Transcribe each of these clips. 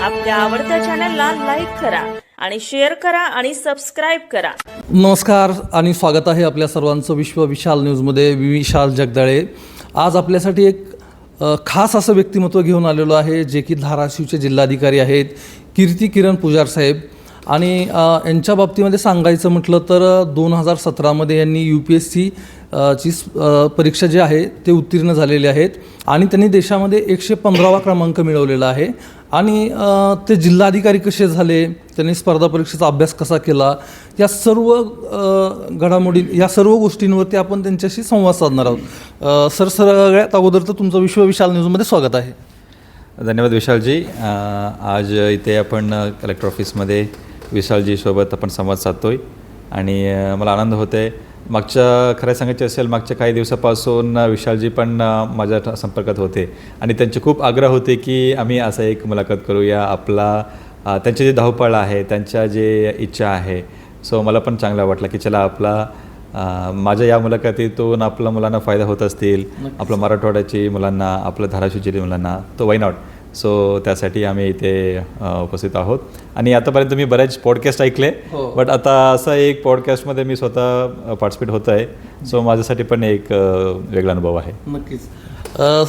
आपल्या आवडत्या चॅनलला लाईक करा आणि शेअर करा आणि सबस्क्राईब करा. नमस्कार आणि स्वागत आहे आपल्या सर्वांचं विश्व विशाल न्यूजमध्ये. मी विशाल जगदाळे. आज आपल्यासाठी एक खास असं व्यक्तिमत्व घेऊन आलेलो आहे, जे की धाराशिवचे जिल्हाधिकारी आहेत कीर्ती किरण पुजार साहेब. आणि यांच्या बाबतीमध्ये सांगायचं म्हटलं तर 2017मध्ये यांनी UPSC ची परीक्षा जी आहे ते उत्तीर्ण झालेले आहेत आणि त्यांनी देशामध्ये 115वा क्रमांक मिळवलेला आहे. आणि ते जिल्हाधिकारी कसे झाले, त्यांनी स्पर्धा परीक्षेचा अभ्यास कसा केला, या सर्व घडामोडी, या सर्व गोष्टींवरती आपण त्यांच्याशी संवाद साधणार आहोत. सगळ्यात अगोदर तर तुमचं विश्व विशाल न्यूजमध्ये स्वागत आहे. धन्यवाद विशालजी. आज इथे आपण कलेक्टर ऑफिसमध्ये विशालजीसोबत आपण संवाद साधतो आहे आणि मला आनंद होतो आहे. खरं सांगायचे असेल, मागच्या काही दिवसापासून विशालजी पण माझ्या संपर्कात होते आणि त्यांचे खूप आग्रह होते की आम्ही असं एक मुलाखत करूया. त्यांचे जे धावपळ आहे, त्यांच्या जे इच्छा आहे, सो मला पण चांगलं वाटलं की चला माझ्या या मुलाखतीतून आपल्या मुलांना फायदा होत असतील, आपल्या मराठवाड्याची मुलांना, आपल्या धाराशिवची मुलांना, तो वाय नॉट. सो त्यासाठी आम्ही इथे उपस्थित आहोत. आणि आतापर्यंत मी बरेच पॉडकास्ट ऐकले, बट आता असं एक पॉडकास्टमध्ये मी स्वतः पार्टिसिपेट होत आहे. सो माझ्यासाठी पण एक वेगळा अनुभव आहे. नक्कीच.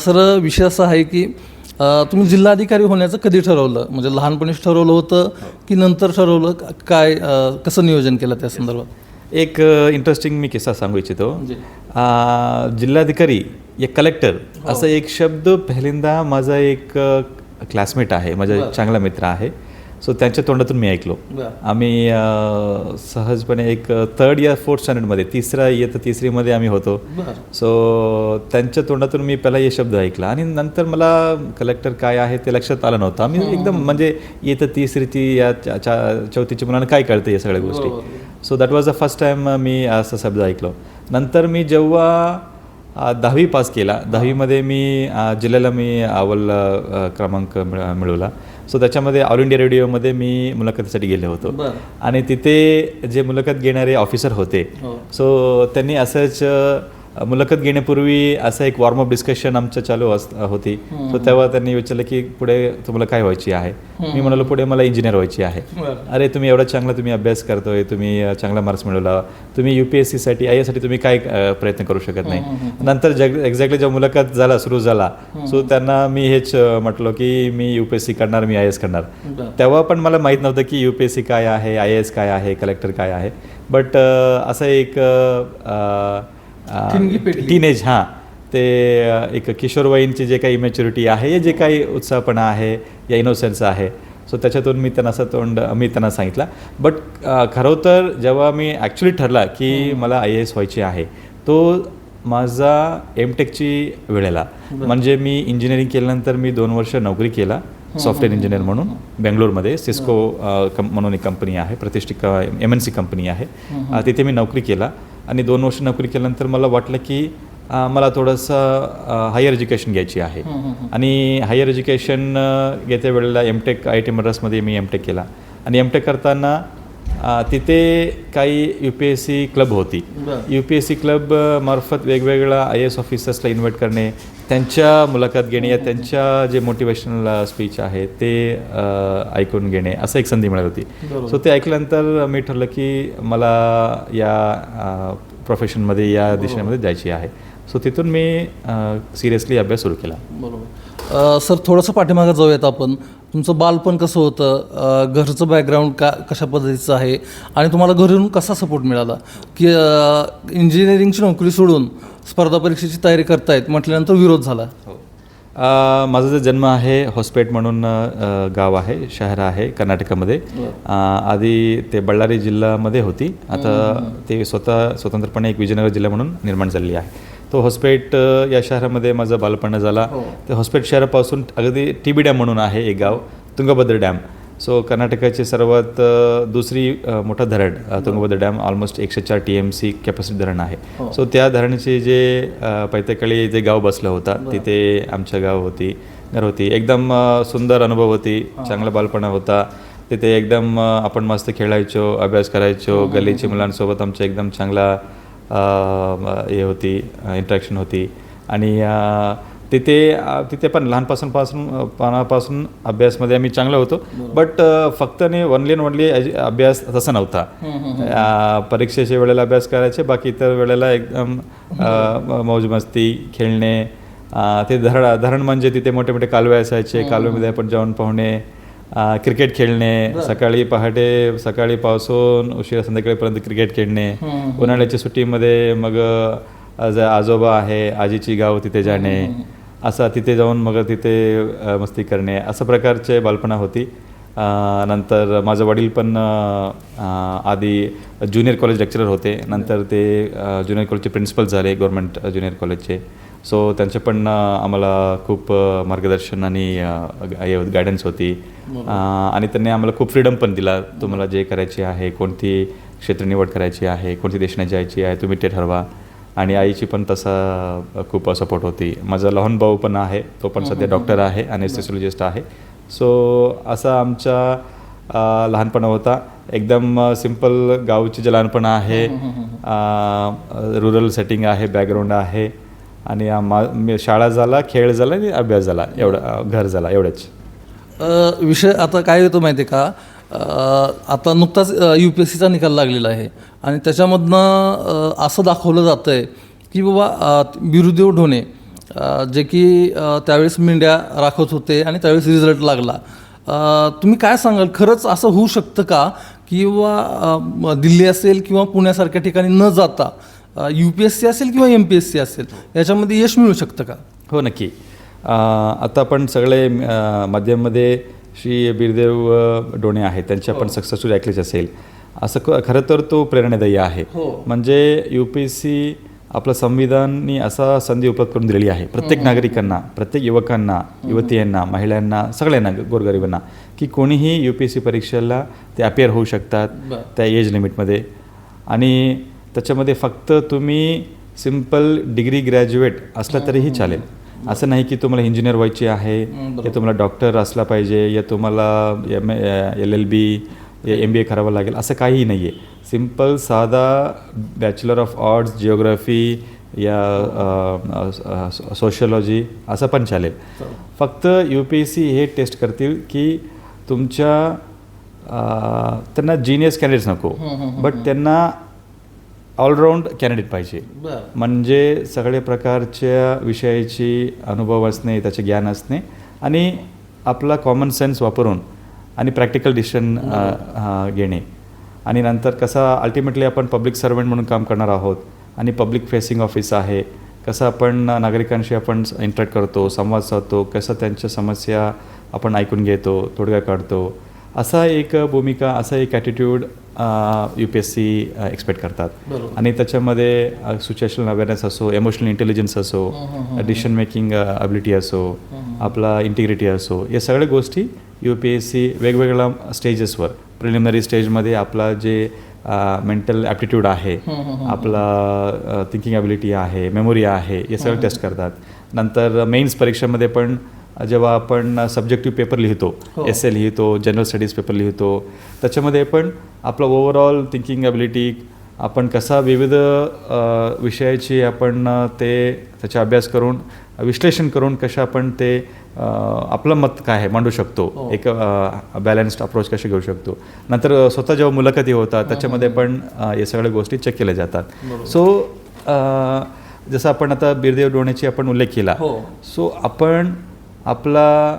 सर, विषय असा आहे की तुम्ही जिल्हाधिकारी होण्याचं कधी ठरवलं? म्हणजे लहानपणीच ठरवलं होतं की नंतर ठरवलं? काय कसं नियोजन केलं त्या संदर्भात? एक इंटरेस्टिंग मी किस्सा सांगू इच्छितो. जिल्हाधिकारी या कलेक्टर असं एक शब्द पहिल्यांदा माझा एक क्लासमेट आहे, माझा चांगला मित्र आहे, सो त्यांच्या तोंडातून मी ऐकलो. आम्ही सहजपणे एक 3rd या 4th स्टँडर्डमध्ये, तिसरीमध्ये आम्ही होतो. सो त्यांच्या तोंडातून मी पहिला हे शब्द ऐकला आणि नंतर मला कलेक्टर काय आहे ते लक्षात आलं नव्हतं. आम्ही एकदम म्हणजे तिसरीची या चौथीची मुलांना काय कळतं या सगळ्या गोष्टी. So that was the first time मी असा शब्द ऐकलो. नंतर मी जेव्हा 10वी पास केला, 10वीमध्ये मी जिल्ह्याला मी अव्वल क्रमांक मिळवला. सो त्याच्यामध्ये ऑल इंडिया रेडिओमध्ये मी मुलाखतीसाठी गेलो होतो आणि तिथे जे मुलाखत घेणारे ऑफिसर होते, सो त्यांनी असंच मुलाखत घेण्यापूर्वी असं एक वॉर्मअप डिस्कशन आमचं चालू होती. सो तेव्हा त्यांनी विचारलं की पुढे तुम्हाला काय व्हायची आहे? मी म्हणालो पुढे मला इंजिनियर व्हायची आहे. अरे तुम्ही एवढा चांगला तुम्ही अभ्यास करतोय, तुम्ही चांगला मार्क्स मिळवला, तुम्ही UPSCसाठी IAS साठी तुम्ही काय प्रयत्न करू शकत नाही? नंतर एक्झॅक्टली जेव्हा मुलाखत सुरू झाला, सो त्यांना मी हेच म्हटलो की मी UPSC करणार, मी IAS करणार. तेव्हा पण मला माहीत नव्हतं की UPSC काय आहे, IAS काय आहे, कलेक्टर काय आहे. बट असं एक टीनेज, ते एक किशोरवयीनची जे काही इमॅच्युरिटी आहे, जे काही उत्साहपणा आहे, या इनोसेन्स आहे, सो त्याच्यातून मी त्यांना सांगितलं. बट खरं तर जेव्हा मी ॲक्च्युली ठरला की मला IAS व्हायची आहे, तो माझा MTechची वेळेला, म्हणजे मी इंजिनिअरिंग केल्यानंतर मी 2 वर्ष नोकरी केला सॉफ्टवेअर इंजिनियर म्हणून बेंगलोरमध्ये. सिस्को म्हणून एक कंपनी आहे, प्रतिष्ठित MNC कंपनी आहे, तिथे मी नोकरी केला. आणि 2 वर्ष नोकरी केल्यानंतर मला वाटलं की मला थोडंसं हायर एज्युकेशन घ्यायची आहे. आणि हायर एज्युकेशन घेत्या वेळेला MTech IIT मद्रासमध्ये मी MTech केला. आणि MTech करताना तिथे काही UPSC क्लब होती. UPSC क्लब मार्फत वेगवेगळ्या IAS ऑफिसर्सला इन्व्हाइट करणे, त्यांच्या मुलाखत घेणे, या त्यांच्या जे मोटिवेशनल स्पीच आहे ते ऐकून घेणे, असं एक संधी मिळत होती. सो ते ऐकल्यानंतर मी ठरलं की मला या प्रोफेशनमध्ये, या दिशेमध्ये जायची आहे. सो तिथून मी सिरियसली अभ्यास सुरू केला. बरोबर. सर, थोडंसं पाठीमागं जाऊयात आपण. तुमचं बालपण कसं होतं, घरचं बॅकग्राऊंड कशा पद्धतीचं आहे आणि तुम्हाला घरून कसा सपोर्ट मिळाला की इंजिनिअरिंगची नोकरी सोडून स्पर्धा परीक्षेची तयारी करतायत म्हटल्यानंतर विरोध झाला? माझा जो जन्म आहे होसपेट म्हणून गाव आहे, शहर आहे कर्नाटकामध्ये. आधी ते बಳ್ಳारी जिल्ह्यामध्ये होती, आता ते स्वतंत्रपणे एक विजयनगर जिल्हा म्हणून निर्माण झालेली आहे. तो होसपेट या शहरामध्ये माझं बालपण झाला. ते होसपेट शहरापासून अगदी TB डॅम म्हणून आहे एक गाव, तुंगभद्रा डॅम. सो कर्नाटकाचे सर्वात दुसरी मोठं धरण Tungabhadra dam, almost 104 TMC capacity धरण आहे. सो त्या धरणाचे जे पैतेकाळी जे गाव बसलं होतं, तिथे आमचं घर होती. एकदम सुंदर अनुभव होती, चांगला बालपणा होता तिथे. एकदम आपण मस्त खेळायचो, अभ्यास करायचो, गल्लीच्या मुलांसोबत आमचं एकदम चांगला हे होती, इंटरॅक्शन होती. आणि तिथे पण लहानपासून अभ्यासमध्ये आम्ही चांगलं होतो. बट फक्त ओनली अभ्यास तसा नव्हता. परीक्षेच्या वेळेला अभ्यास करायचे, बाकी इतर वेळेला एकदम मौज मस्ती, खेळणे. ते धरण म्हणजे तिथे मोठे मोठे कालवे असायचे, कालव्यामध्ये आपण जाऊन पोहणे, क्रिकेट खेळणे, सकाळी पासून उशिरा संध्याकाळीपर्यंत क्रिकेट खेळणे. उन्हाळ्याच्या सुट्टीमध्ये मग आजोबा आहे, आजीची गाव तिथे जाणे, असं तिथे जाऊन मग तिथे मस्ती करणे, असं प्रकारचे बालपणा होती. नंतर माझं वडील पण आधी ज्युनियर कॉलेज लेक्चरर होते, नंतर ते ज्युनियर कॉलेजचे प्रिन्सिपल झाले, गव्हर्मेंट ज्युनियर कॉलेजचे. सो त्यांचे पण आम्हाला खूप मार्गदर्शन आणि गायडन्स होती. आणि त्यांनी आम्हाला खूप फ्रीडम पण दिला, तुम्हाला जे करायचे आहे, कोणती क्षेत्र निवड करायची आहे, कोणती देशाने जायची आहे, तुम्ही ते ठरवा. आणि आईची पण तसा खूप सपोर्ट होती. माझा लहान भाऊ पण आहे, तो पण सध्या डॉक्टर आहे, ॲनेस्थेसियोलॉजिस्ट आहे. सो असा आमचा लहानपणा होता. एकदम सिम्पल गावची जे लहानपण आहे, रुरल सेटिंग आहे, बॅकग्राऊंड आहे. आणि शाळा झाला, खेळ झाला आणि अभ्यास झाला, एवढं घर झाला, एवढंच. विषय आता काय होतो माहिती आहे का, आता नुकताच UPSCचा निकाल लागलेला आहे आणि त्याच्यामधनं असं दाखवलं जातं आहे की बाबा बिरुदेव ढोणे जे की त्यावेळेस मेंढ्या राखत होते आणि त्यावेळेस रिझल्ट लागला. तुम्ही काय सांगाल, खरंच असं होऊ शकतं का की बाबा दिल्ली असेल किंवा पुण्यासारख्या ठिकाणी न जाता UPSC असेल किंवा MPSC असेल याच्यामध्ये यश मिळू शकतं का? हो, नक्की. आता आपण सगळे माध्यमामध्ये श्री बिरदेव ढोणे आहेत, त्यांच्या पण सक्सेस स्टोरी ऐकलीच असेल. असं खरं तर तो प्रेरणादायी आहे. म्हणजे UPSC आपलं संविधानाने असा संधी उपलब्ध करून दिलेली आहे प्रत्येक नागरिकांना, प्रत्येक युवकांना, युवतीयांना, महिलांना, सगळ्यांना, गोरगरिबांना, की कोणीही UPSC परीक्षेला ते अपिअर होऊ शकतात त्या एज लिमिटमध्ये. आणि त्याच्यामध्ये फक्त तुम्ही सिम्पल डिग्री ग्रॅज्युएट असला तरीही चालेल. असं नाही की तुम्हाला इंजिनियर व्हायची आहे, या तुम्हाला डॉक्टर असला पाहिजे, या तुम्हाला LLB या MBA करावं लागेल, असं काहीही नाही आहे. सिम्पल साधा बॅचलर ऑफ आर्ट्स, जिओग्राफी या सोशियोलॉजी असं पण चालेल. फक्त UPSC हे टेस्ट करतील की तुमच्या त्यांना जिनियस कॅन्डिडेट्स नको, बट त्यांना ऑलराऊंड कॅन्डिडेट पाहिजे. म्हणजे सगळे प्रकारच्या विषयाची अनुभव असणे, त्याचे ज्ञान असणे आणि आपला कॉमन सेन्स वापरून आणि प्रॅक्टिकल डिसिशन घेणे. आणि नंतर कसा अल्टिमेटली आपण पब्लिक सर्वंट म्हणून काम करणार आहोत आणि पब्लिक फेसिंग ऑफिस आहे, कसं आपण नागरिकांशी आपण इंटरॅक्ट करतो, संवाद साधतो, कसं त्यांच्या समस्या आपण ऐकून घेतो, तोडगा काढतो, असा एक भूमिका, असा एक ॲटिट्यूड UPSC एक्सपेक्ट करतात. आणि त्याच्यामध्ये सिच्युएशनल अवेअरनेस असो, इमोशनल इंटेलिजन्स असो, डिसिशन मेकिंग ॲबिलिटी असो, आपला इंटिग्रिटी असो, या सगळ्या गोष्टी UPSC वेगवेगळ्या स्टेजेसवर, प्रिलिमिनरी स्टेजमध्ये आपला जे मेंटल ॲप्टिट्यूड आहे, आपला थिंकिंग ॲबिलिटी आहे, मेमोरी आहे, हे सगळं टेस्ट करतात. नंतर मेन्स परीक्षेमध्ये पण जेव्हा आपण सब्जेक्टिव्ह पेपर लिहितो, essay लिहितो, जनरल स्टडीज पेपर लिहितो, त्याच्यामध्ये पण आपलं ओव्हरऑल थिंकिंग ॲबिलिटी, आपण कसा विविध विषयाची आपण त्याचा अभ्यास करून, विश्लेषण करून कशा आपण ते आपलं मत काय आहे मांडू शकतो, एक बॅलन्स्ड अप्रोच कशी घेऊ शकतो. नंतर स्वतः जेव्हा मुलाखती होतात त्याच्यामध्ये पण या सगळ्या गोष्टी चेक केल्या जातात. सो जसं आपण आता बिरदेव ढोणेची आपण उल्लेख केला, सो आपण आपला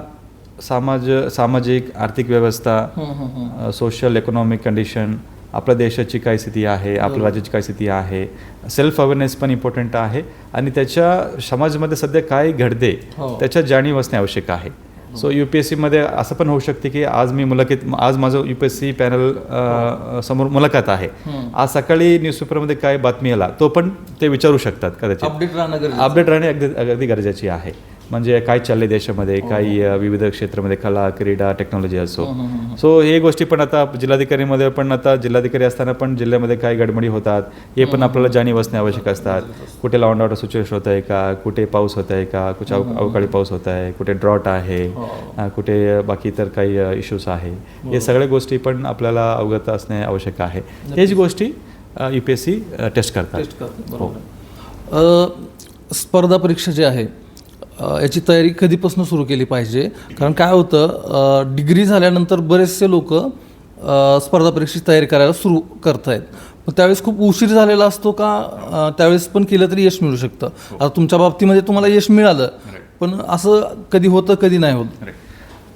सामाजिक आर्थिक व्यवस्था, सोशल इकॉनॉमिक कंडिशन, आपल्या देशाची काय स्थिती आहे, आपल्या राज्याची काय स्थिती आहे, सेल्फ अवेअरनेस पण इम्पॉर्टंट आहे. आणि त्याच्या समाजामध्ये सध्या काय घडते त्याच्या जाणीव असणे आवश्यक आहे. सो UPSCमध्ये असं पण होऊ शकते की आज माझं UPSC पॅनल समोर मुलाखत आहे, आज सकाळी न्यूजपेपरमध्ये काय बातमी आला तो पण ते विचारू शकतात. कदाचित अपडेट राहणे अगदी गरजेची आहे. म्हणजे काय चाललंय देशामध्ये, काही विविध क्षेत्रामध्ये, कला, क्रीडा, टेक्नॉलॉजी असो. सो हे गोष्टी पण आता जिल्हाधिकारीमध्ये पण, आता जिल्हाधिकारी असताना पण जिल्ह्यामध्ये काय गडबडी होतात हे पण आपल्याला जाणीव असणे आवश्यक असतात. कुठे लॉ अँड ऑर्डर सिच्युएशन होत आहे का, कुठे पाऊस होत आहे का, कुठे अवकाळी पाऊस होत आहे, कुठे ड्रॉट आहे, कुठे बाकी इतर काही इश्यूज आहे, हे सगळ्या गोष्टी पण आपल्याला अवगत असणे आवश्यक आहे. हेच गोष्टी UPSC टेस्ट करतात. स्पर्धा परीक्षा जी आहे याची तयारी कधीपासून सुरू केली पाहिजे? कारण काय होतं, डिग्री झाल्यानंतर बरेचसे लोक स्पर्धा परीक्षेची तयारी करायला सुरू करत आहेत, पण त्यावेळेस खूप उशीर झालेला असतो का त्यावेळेस पण केलं तरी यश मिळू शकतं? आता तुमच्या बाबतीमध्ये तुम्हाला यश मिळालं, पण असं कधी होतं कधी नाही होत?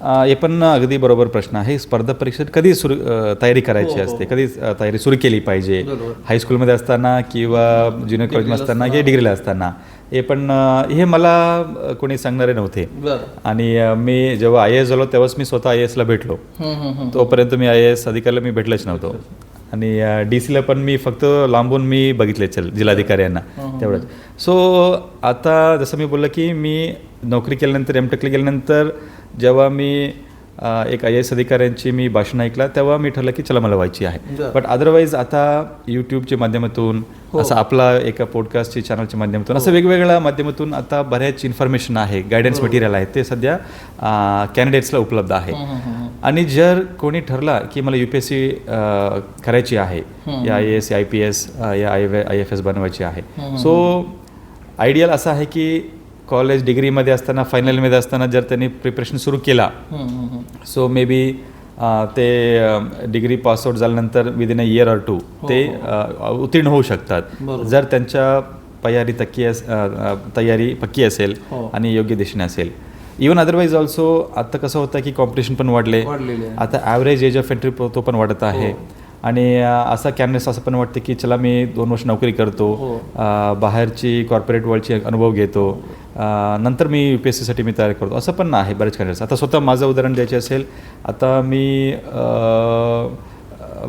हे पण अगदी बरोबर प्रश्न आहे. स्पर्धा परीक्षेत कधी तयारी करायची असते, कधी तयारी सुरू केली पाहिजे, हायस्कूलमध्ये असताना किंवा ज्युनियर कॉलेजमध्ये असताना किंवा डिग्रीला असताना, हे पण हे मला कोणी सांगणारे नव्हते. आणि मी जेव्हा IAS झालो तेव्हाच मी स्वतः IASला भेटलो. तोपर्यंत मी IAS अधिकाऱ्याला मी भेटलोच नव्हतो. आणि DC ला पण मी फक्त लांबून मी बघितले जिल्हाधिकाऱ्यांना तेवढंच. सो आता जसं मी बोललं की मी नोकरी केल्यानंतर MTechला गेल्यानंतर जेव्हा मी एक IAS अधिकाऱ्यांची मी भाषण ऐकला तेव्हा मी ठरलं की चला मला व्हायची आहे. बट अदरवाईज आता यूट्यूबच्या माध्यमातून असं आपला एका पॉडकास्टची चॅनलच्या माध्यमातून असं वेगवेगळ्या माध्यमातून आता बऱ्याच इन्फॉर्मेशन आहे, गायडन्स मटेरियल आहे, ते सध्या कॅन्डिडेट्सला उपलब्ध आहे. आणि जर कोणी ठरला की मला UPSC करायची आहे, या IAS IPS या IFS बनवायची आहे, सो आयडियल असं आहे की कॉलेज डिग्रीमध्ये असताना फायनलमध्ये असताना जर त्यांनी प्रिपरेशन सुरू केला, सो मे बी ते डिग्री पासआउट झाल्यानंतर विदिन अ इयर ऑर 2 ते उत्तीर्ण होऊ शकतात, जर त्यांच्या तयारी पक्की असेल आणि योग्य दिशेने असेल. इवन अदरवाईज ऑल्सो आता कसं होतं की कॉम्पिटिशन पण वाढले, आता ॲव्हरेज एज ऑफ एंट्री तो पण वाढत आहे. आणि असा कॅनडिडेट्स असं पण वाटतं की चला मी 2 वर्ष नोकरी करतो, बाहेरची कॉर्पोरेट वर्ल्डची अनुभव घेतो, नंतर मी UPSCसाठी मी तयारी करतो, असं पण आहे बरेच कॅनडिडेट्स. आता स्वतः माझं उदाहरण द्यायचे असेल, आता मी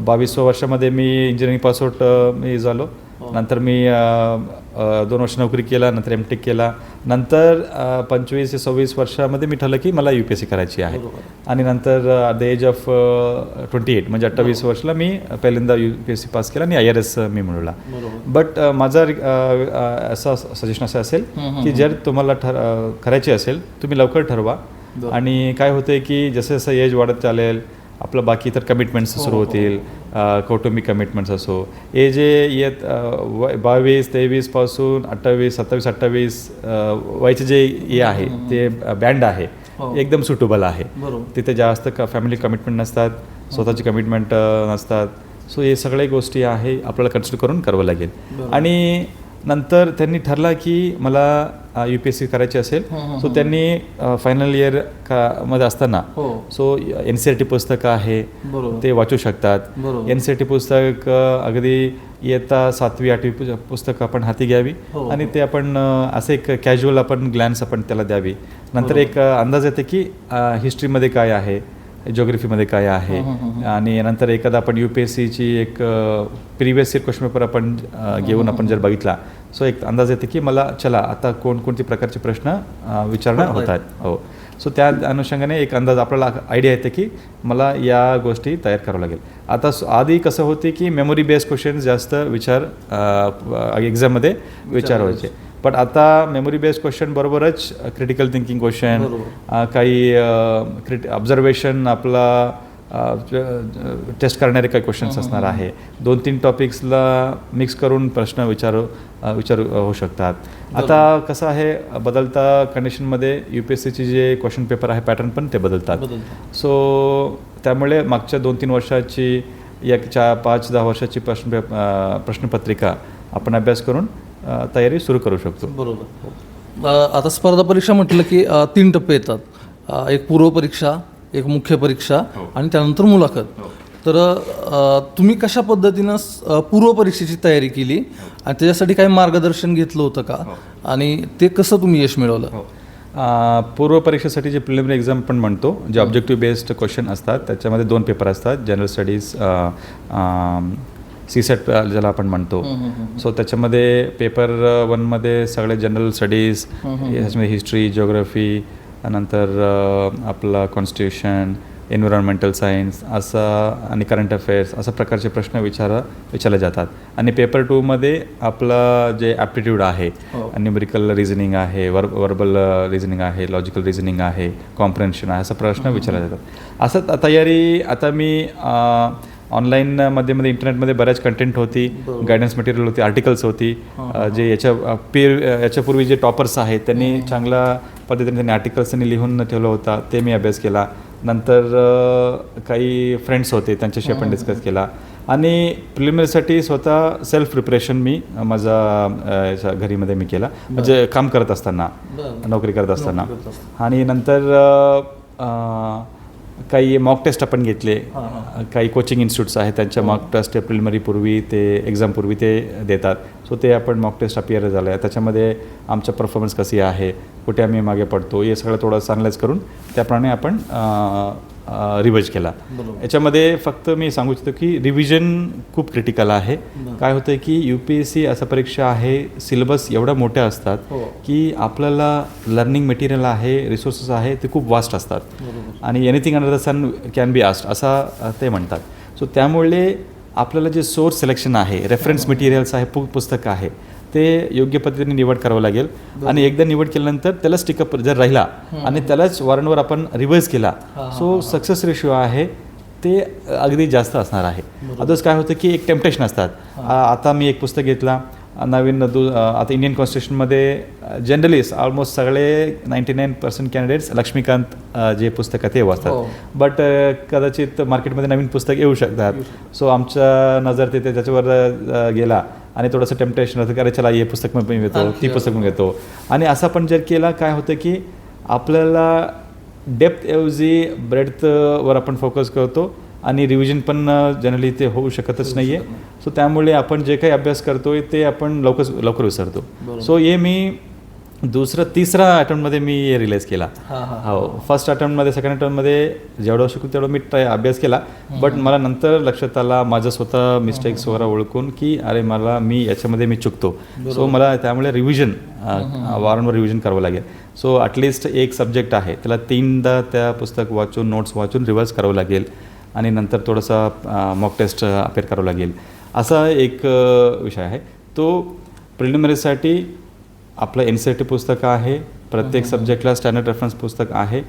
22व्या वर्षामध्ये मी इंजिनिअरिंग पासआउट मी झालो. नंतर मी 2 वर्ष नोकरी केला, नंतर MTech केला. नंतर 25 ते 26 वर्षामध्ये मी ठरलं की मला UPSC करायची आहे. आणि नंतर ॲट द एज ऑफ 28 म्हणजे 28 वर्षाला मी पहिल्यांदा UPSC पास केला आणि IRS मी मिळवला. बट माझा असं सजेशन असं असेल की जर तुम्हाला करायची असेल तुम्ही लवकर ठरवा. आणि काय होतं की जसं जसं एज वाढत चालेल आपलं बाकी इतर कमिटमेंट्स सुरू होतील, कौटुंबिक कमिटमेंट्स असो, हे जे येत 22, 23 पासून 28, 27, 28 वयाचे जे हे आहे ते बँड आहे एकदम सुटेबल आहे. तिथे जास्त फॅमिली कमिटमेंट नसतात, स्वतःची कमिटमेंट नसतात. सो हे सगळ्या गोष्टी आहे आपल्याला कन्सिडर करून करावं लागेल. आणि नंतर त्यांनी ठरला की मला UPSC करायची असेल, सो त्यांनी फायनल इयर मध्ये असताना सो NCERT पुस्तकं आहे ते वाचू शकतात. NCERT पुस्तक अगदी इयत्ता 7वी 8वी पुस्तकं आपण हाती घ्यावी आणि ते आपण असं एक कॅज्युअल आपण ग्लॅन्स आपण त्याला द्यावी. नंतर एक अंदाज येते की हिस्ट्रीमध्ये काय आहे, जिओग्राफीमध्ये काय आहे. आणि नंतर एखादा आपण UPSCची एक प्रिव्हियस इयर क्वेश्चन पेपर आपण घेऊन आपण जर बघितला, सो एक अंदाज येते की मला चला आता कोणकोणती प्रकारचे प्रश्न विचारणं होतात. हो, सो त्या अनुषंगाने एक अंदाज आपल्याला आयडिया येते की मला या गोष्टी तयार करावं लागेल. आता आधी कसं होते की मेमोरी बेस्ड क्वेश्चन जास्त एक्झाममध्ये विचार व्हायचे, पण आता मेमोरी बेस्ड क्वेश्चन बरोबरच क्रिटिकल थिंकिंग क्वेश्चन, काही ऑब्झर्वेशन आपला टेस्ट करणारे काही क्वेश्चन्स असणार आहे. 2-3 टॉपिक्सला मिक्स करून प्रश्न विचार होऊ शकतात. आता कसं आहे बदलता कंडिशनमध्ये UPSCची जे क्वेश्चन पेपर आहे पॅटर्न पण ते बदलतात. सो त्यामुळे मागच्या 2-3 वर्षाची या 5-10 वर्षाची प्रश्नपत्रिका आपण अभ्यास करून तयारी सुरू करू शकतो. बरोबर. आता स्पर्धा परीक्षा म्हटलं की 3 टप्पे येतात, एक पूर्व परीक्षा, एक मुख्य परीक्षा आणि त्यानंतर मुलाखत. तर तुम्ही कशा पद्धतीनं पूर्व परीक्षेची तयारी केली आणि त्याच्यासाठी काही मार्गदर्शन घेतलं होतं का, आणि ते कसं तुम्ही यश मिळवलं? पूर्व परीक्षेसाठी जे प्रिलिमिनरी एक्झाम आपण म्हणतो, जे ऑब्जेक्टिव्ह बेस्ड क्वेश्चन असतात, त्याच्यामध्ये 2 पेपर असतात, जनरल स्टडीज CSET ज्याला आपण म्हणतो. सो त्याच्यामध्ये पेपर 1मध्ये सगळे जनरल स्टडीज, ह्याच्यामध्ये हिस्ट्री, जिओग्राफी, नंतर आपला कॉन्स्टिट्यूशन, एन्व्हायरमेंटल सायन्स असं आणि करंट अफेअर्स अशा प्रकारचे प्रश्न विचारले जातात. आणि पेपर 2मध्ये आपलं जे ॲप्टिट्यूड आहे, न्यूमेरिकल रिझनिंग आहे, वर्बल रिझनिंग आहे, लॉजिकल रिझनिंग आहे, कॉम्प्रेन्शन आहे, असा प्रश्न विचारले जातात. असं तयारी आता मी ऑनलाईनमध्ये इंटरनेटमध्ये बऱ्याच कंटेंट होती, गायडन्स मटेरियल होती, आर्टिकल्स होती. जे याच्यापूर्वी जे टॉपर्स आहेत त्यांनी चांगल्या पद्धतीने त्यांनी आर्टिकल्स त्यांनी लिहून ठेवला होता, ते मी अभ्यास केला. नंतर काही फ्रेंड्स होते, त्यांच्याशी आपण डिस्कस केला. आणि प्रिलिमिनरीसाठी स्वतः सेल्फ प्रिपरेशन मी माझा याच्या घरीमध्ये मी केला, म्हणजे काम करत असताना, नोकरी करत असताना. आणि नंतर काही मॉक टेस्ट आपण घेतले. काही कोचिंग इन्स्टिट्यूट्स आहेत, त्यांच्या मॉक टेस्ट प्रिलिमिनरीपूर्वी ते एक्झामपूर्वी ते देतात. सो ते आपण मॉक टेस्ट अपियर झालं आहे, त्याच्यामध्ये आमचा परफॉर्मन्स कशी आहे, कुठे आम्ही मागे पडतो, हे सगळं थोडं अनालाइज करून त्याप्रमाणे आपण रिवाइज केला. याच्यामध्ये फक्त मी सांगू इच्छितो की रिव्हिजन खूप क्रिटिकल आहे. काय होतं की UPSC असं परीक्षा आहे, सिलेबस एवढ्या मोठ्या असतात की आपल्याला लर्निंग मटेरियल आहे, रिसोर्सेस आहे, ते खूप वास्ट असतात. आणि anything under the sun can be asked असं ते म्हणतात. सो त्यामुळे आपल्याला जे सोर्स सिलेक्शन आहे, रेफरन्स मटेरियल्स आहे, पुस्तकं आहे, ते योग्य पद्धतीने निवड करावं लागेल. आणि एकदा निवड केल्यानंतर त्यालाच टिकअप जर राहिला आणि त्यालाच वारंवार आपण रिवाइज केला, सो सक्सेस रेशिओ आहे ते अगदी जास्त असणार आहे. अदर्स काय होतं की एक टेम्पटेशन असतात. आता मी एक पुस्तक घेतला नवीन आता इंडियन कॉन्स्टिट्यूशनमध्ये जनरली ऑलमोस्ट सगळे 99% कॅन्डिडेट्स लक्ष्मीकांत जे पुस्तक आहे ते वाचतात. बट कदाचित मार्केटमध्ये नवीन पुस्तक येऊ शकतात. सो आमच्या नजर तिथे त्याच्यावर गेला आणि थोडंसं टेम्पटेशन होतं की अरे चला हे पुस्तक पण घेतो, ती पुस्तक पण घेतो. आणि असं पण जर केला काय होतं की आपल्याला डेप्थऐवजी ब्रेडथवर आपण फोकस करतो आणि रिव्हिजन पण जनरली ते होऊ शकतच नाही आहे. सो त्यामुळे आपण जे काही अभ्यास करतोय ते आपण लवकर विसरतो. सो हे मी तिसरा अटेम्प्टमध्ये मी हे रिलाईज केला. हो, फर्स्ट अटेम्प्टमध्ये, सेकंड अटेम्प्टमध्ये जेवढं शकू तेवढं मी अभ्यास केला. बट मला नंतर लक्षात आला माझं स्वतः मिस्टेक्स वगैरे ओळखून की अरे मी याच्यामध्ये मी चुकतो. सो मला त्यामुळे रिव्हिजन वारंवार रिव्हिजन करावं लागेल. सो ॲटलिस्ट एक सब्जेक्ट आहे त्याला 3दा त्या पुस्तक वाचून, नोट्स वाचून रिवाइज करावं लागेल. आणि नंतर थोडंसं मॉक टेस्ट अपेअर करावं लागेल. असा एक विषय आहे. तो प्रिलिमिनरीसाठी आपलं NCERT पुस्तक आहे, प्रत्येक सब्जेक्टला स्टँडर्ड रेफरन्स पुस्तक आहे.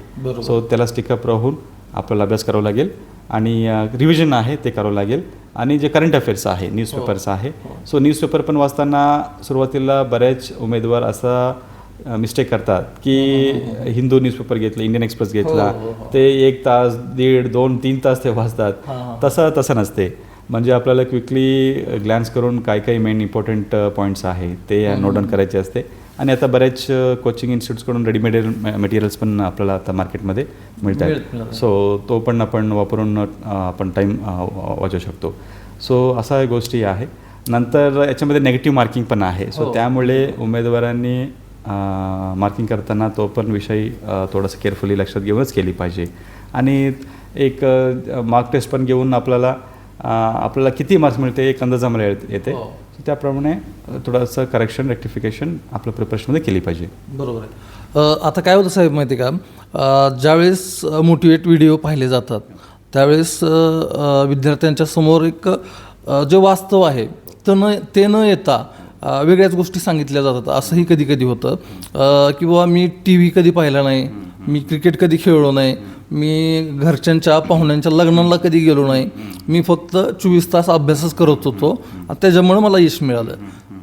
सो त्याला स्टिकअप राहून आपल्याला अभ्यास करावा लागेल आणि रिव्हिजन आहे ते करावं लागेल. आणि जे करंट अफेअर्स आहे, न्यूजपेपर्स आहे, सो न्यूजपेपर पण वाचताना सुरुवातीला बरेच उमेदवार असा मिस्टेक करतात की हिंदू न्यूजपेपर घेतलं, इंडियन एक्सप्रेस घेतला, ते 1 तास, 1.5, 2, 3 तास ते वाचतात. तसं नसते. म्हणजे आपल्याला क्विकली ग्लॅन्स करून काही मेन इम्पॉर्टंट पॉईंट्स आहे ते नोट डाऊन करायचे असते. आणि आता बऱ्याच कोचिंग इन्स्टिट्यूट्सकडून रेडीमेड मटेरियल्स पण आपल्याला आता मार्केटमध्ये मिळत आहेत. सो तो पण आपण वापरून आपण टाईम वाचू शकतो. सो अशा गोष्टी आहे. नंतर याच्यामध्ये नेगेटिव्ह मार्किंग पण आहे. सो त्यामुळे उमेदवारांनी मार्किंग करताना तो पण विषय थोडंसं केअरफुली लक्षात घेऊनच केली पाहिजे. आणि एक मार्क टेस्ट पण घेऊन आपल्याला किती मार्क्स मिळते एक अंदाजामध्ये येते. त्याप्रमाणे थोडंसं करेक्शन, रेक्टिफिकेशन आपल्या प्रिपरेशनमध्ये केली पाहिजे. बरोबर आहे. आता काय होतं साहेब माहिती का, ज्यावेळेस मोटिवेट व्हिडिओ पाहिले जातात त्यावेळेस विद्यार्थ्यांच्या समोर एक जे वास्तव आहे ते न येता वेगळ्याच गोष्टी सांगितल्या जातात. असंही कधी कधी होतं की बाबा मी TV कधी पाहिला नाही, मी क्रिकेट कधी खेळलो नाही, मी घरच्यांच्या पाहुण्यांच्या लग्नाला कधी गेलो नाही, मी फक्त 24 तास अभ्यासच करत होतो, त्याच्यामुळे मला यश मिळालं.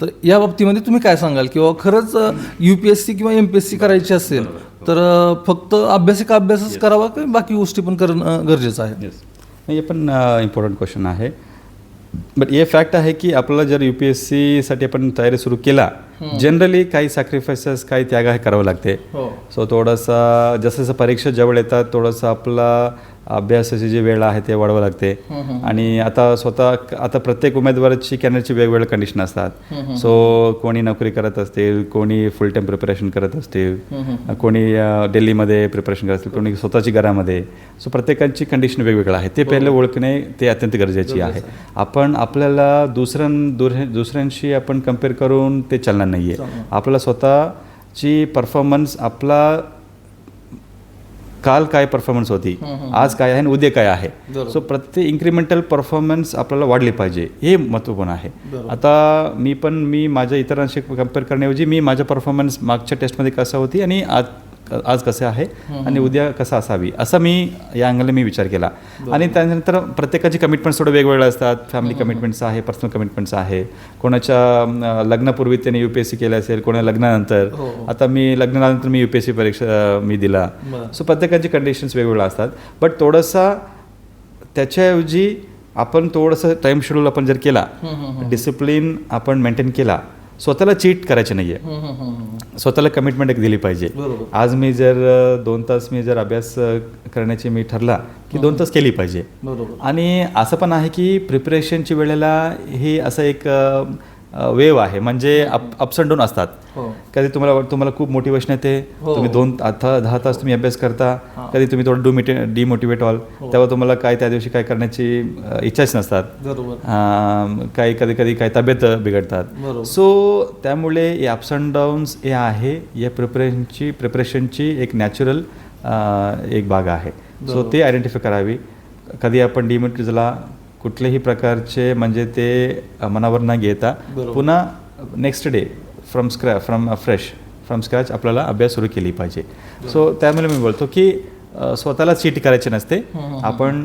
तर या बाबतीमध्ये तुम्ही काय सांगाल? किंवा खरंच UPSC किंवा MPSC करायची असेल तर फक्त अभ्यासच करावा की बाकी गोष्टी पण करणं गरजेचं आहे? हे पण इम्पॉर्टंट क्वेश्चन आहे. बट हे फॅक्ट आहे की आपल्याला जर UPSCसाठी आपण तयारी सुरू केला, जनरली काही सॅक्रिफायसेस, काही त्याग करावं लागते. सो थोडासा जसं परीक्षा जवळ येतात थोडंसं आपला अभ्यासाची जी वेळ आहे ते वाढवावं लागते. आणि आता प्रत्येक उमेदवाराची कॅन्डिडेटची वेगवेगळ्या कंडिशन असतात. सो कोणी नोकरी करत असतील, कोणी फुल टाईम प्रिपरेशन करत असतील, कोणी दिल्लीमध्ये प्रिपरेशन करत असतील, कोणी स्वतःची घरामध्ये. सो प्रत्येकाची कंडिशन वेगवेगळं आहे. ते पहिले ओळखणे ते अत्यंत गरजेची आहे. आपण आपल्याला दुसऱ्यांशी आपण कम्पेअर करून ते चालणार नाही आहे. आपल्याला स्वतःची परफॉर्मन्स, आपला काल काय परफॉर्मन्स होती, आज काय आहे आणि उद्या काय आहे, सो प्रत्येक इन्क्रिमेंटल परफॉर्मन्स आपल्याला वाढली पाहिजे, हे महत्त्वपूर्ण आहे. आता मी माझ्या इतरांशी कम्पेअर करण्याऐवजी मी माझ्या परफॉर्मन्स मागच्या टेस्टमध्ये कसं होती आणि आज आज कसं आहे आणि उद्या कसं असावी, असा मी या अँगलने मी विचार केला. आणि त्यानंतर प्रत्येकाची कमिटमेंट्स थोडे वेगवेगळे असतात. फॅमिली कमिटमेंट्स आहे, पर्सनल कमिटमेंट्स आहे. कोणाच्या लग्नापूर्वी त्याने UPSC केलं असेल, कोणा लग्नानंतर. आता मी लग्नानंतर मी UPSC परीक्षा मी दिला. सो प्रत्येकाची कंडिशन्स वेगवेगळ्या असतात. बट थोडंसा त्याच्याऐवजी आपण थोडंसं टाईम शेड्यूल आपण जर केला, डिसिप्लिन आपण मेंटेन केला, स्वतःला चीट करायचे नाही आहे, स्वतःला कमिटमेंट एक दिली पाहिजे. आज मी जर 2 तास मी जर अभ्यास करण्याची मी ठरला की 2 तास केली पाहिजे. आणि असं पण आहे की प्रिपरेशनची वेळेला ही असं एक वेव आहे, म्हणजे अप्स अँड डाऊन असतात. कधी तुम्हाला खूप मोटिवेशन येते, तुम्ही 10 तास तुम्ही अभ्यास करता. कधी तुम्ही थोडं डिमोटिवेट व्हाल, तेव्हा तुम्हाला काय त्या दिवशी काय करण्याची इच्छाच नसतात. काही कधी काही तब्येत बिघडतात. सो त्यामुळे हे अप्स अँड डाऊन्स हे आहे या प्रिपरेशनची एक नॅचरल एक भाग आहे. सो ते आयडेंटिफाय करावी. कधी आपण डिमोटिवेट झाला कुठल्याही प्रकारचे म्हणजे ते मनावर न घेता पुन्हा नेक्स्ट डे फ्रॉम स्क्रॅच आपल्याला अभ्यास सुरू केली पाहिजे. सो त्यामुळे मी बोलतो की स्वतःला चीट करायचे नसते. आपण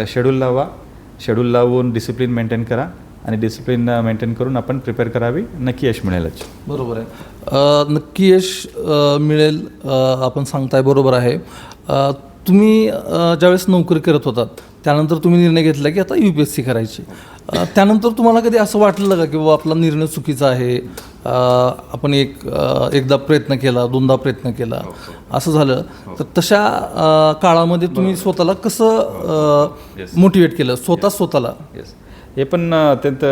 शेड्यूल लावून डिसिप्लिन मेंटेन करा आणि डिसिप्लिन मेंटेन करून आपण प्रिपेअर करावी. नक्की यश मिळेलच. बरोबर आहे, नक्की यश मिळेल आपण सांगताय. बरोबर आहे. तुम्ही ज्यावेळेस नोकरी करत होतात त्यानंतर तुम्ही निर्णय घेतला की आता UPSC करायची. त्यानंतर तुम्हाला कधी असं वाटलं का की बाबा आपला निर्णय चुकीचा आहे, आपण एकदा प्रयत्न केला, 2दा प्रयत्न केला, असं झालं तर तशा काळामध्ये तुम्ही स्वतःला कसं मोटिवेट केलं स्वतःला? हे पण अत्यंत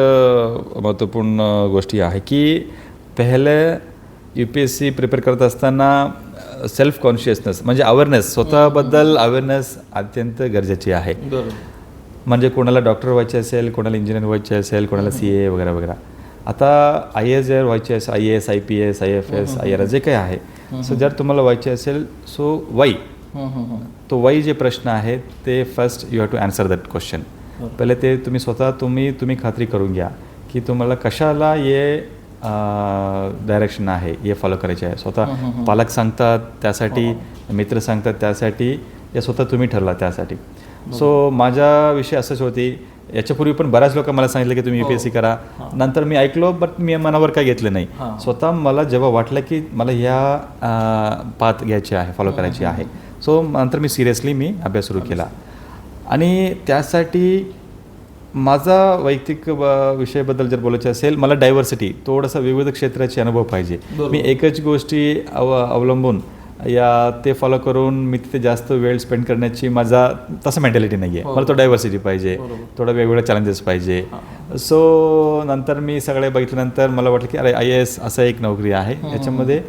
महत्त्वपूर्ण गोष्टी आहे की पहिले UPSC प्रिपेअर करत असताना सेल्फ कॉन्शियसनेस म्हणजे अवेअरनेस, स्वतःबद्दल अवेअरनेस अत्यंत गरजेची आहे. म्हणजे कोणाला डॉक्टर व्हायचे असेल, कोणाला इंजिनियर व्हायचे असेल, कोणाला CA वगैरे वगैरे. आता IAS जर व्हायचे असेल, IAS, IPS, IFS, IRS जे काही आहे, सो जर तुम्हाला व्हायचे असेल सो वाई, तो वाई जे प्रश्न आहेत ते first you have to answer that question. पहिले ते तुम्ही स्वतः तुम्ही खात्री करून घ्या की तुम्हाला कशाला हे डायरेक्शन आहे, हे फॉलो करायचे आहे. स्वतः पालक सांगतात त्यासाठी, मित्र सांगतात त्यासाठी, या स्वतः तुम्ही ठरला त्यासाठी. सो माझा विषय असंच होती. याच्यापूर्वी पण बऱ्याच लोक मला सांगितलं की तुम्ही UPSC करा. नंतर मी ऐकलो बट मी मनावर काय घेतलं नाही. स्वतः मला जेव्हा वाटलं की मला ह्या पाथ घ्यायची आहे, फॉलो करायची आहे, सो नंतर मी सिरियसली अभ्यास सुरू केला. आणि त्यासाठी माझा वैयक्तिक विषयाबद्दल जर बोलायचं असेल, मला डायव्हर्सिटी, थोडासा विविध क्षेत्राचे अनुभव पाहिजे. मी एकच गोष्टी अवलंबून ते फॉलो करून मी तिथे जास्त वेळ स्पेंड करण्याची माझा तसं मेंटॅलिटी नाही आहे. मला तो डायव्हर्सिटी पाहिजे, थोडं वेगवेगळे चॅलेंजेस पाहिजे. सो नंतर मी सगळे बघितल्यानंतर मला वाटलं की अरे IAS असं एक नोकरी आहे, याच्यामध्ये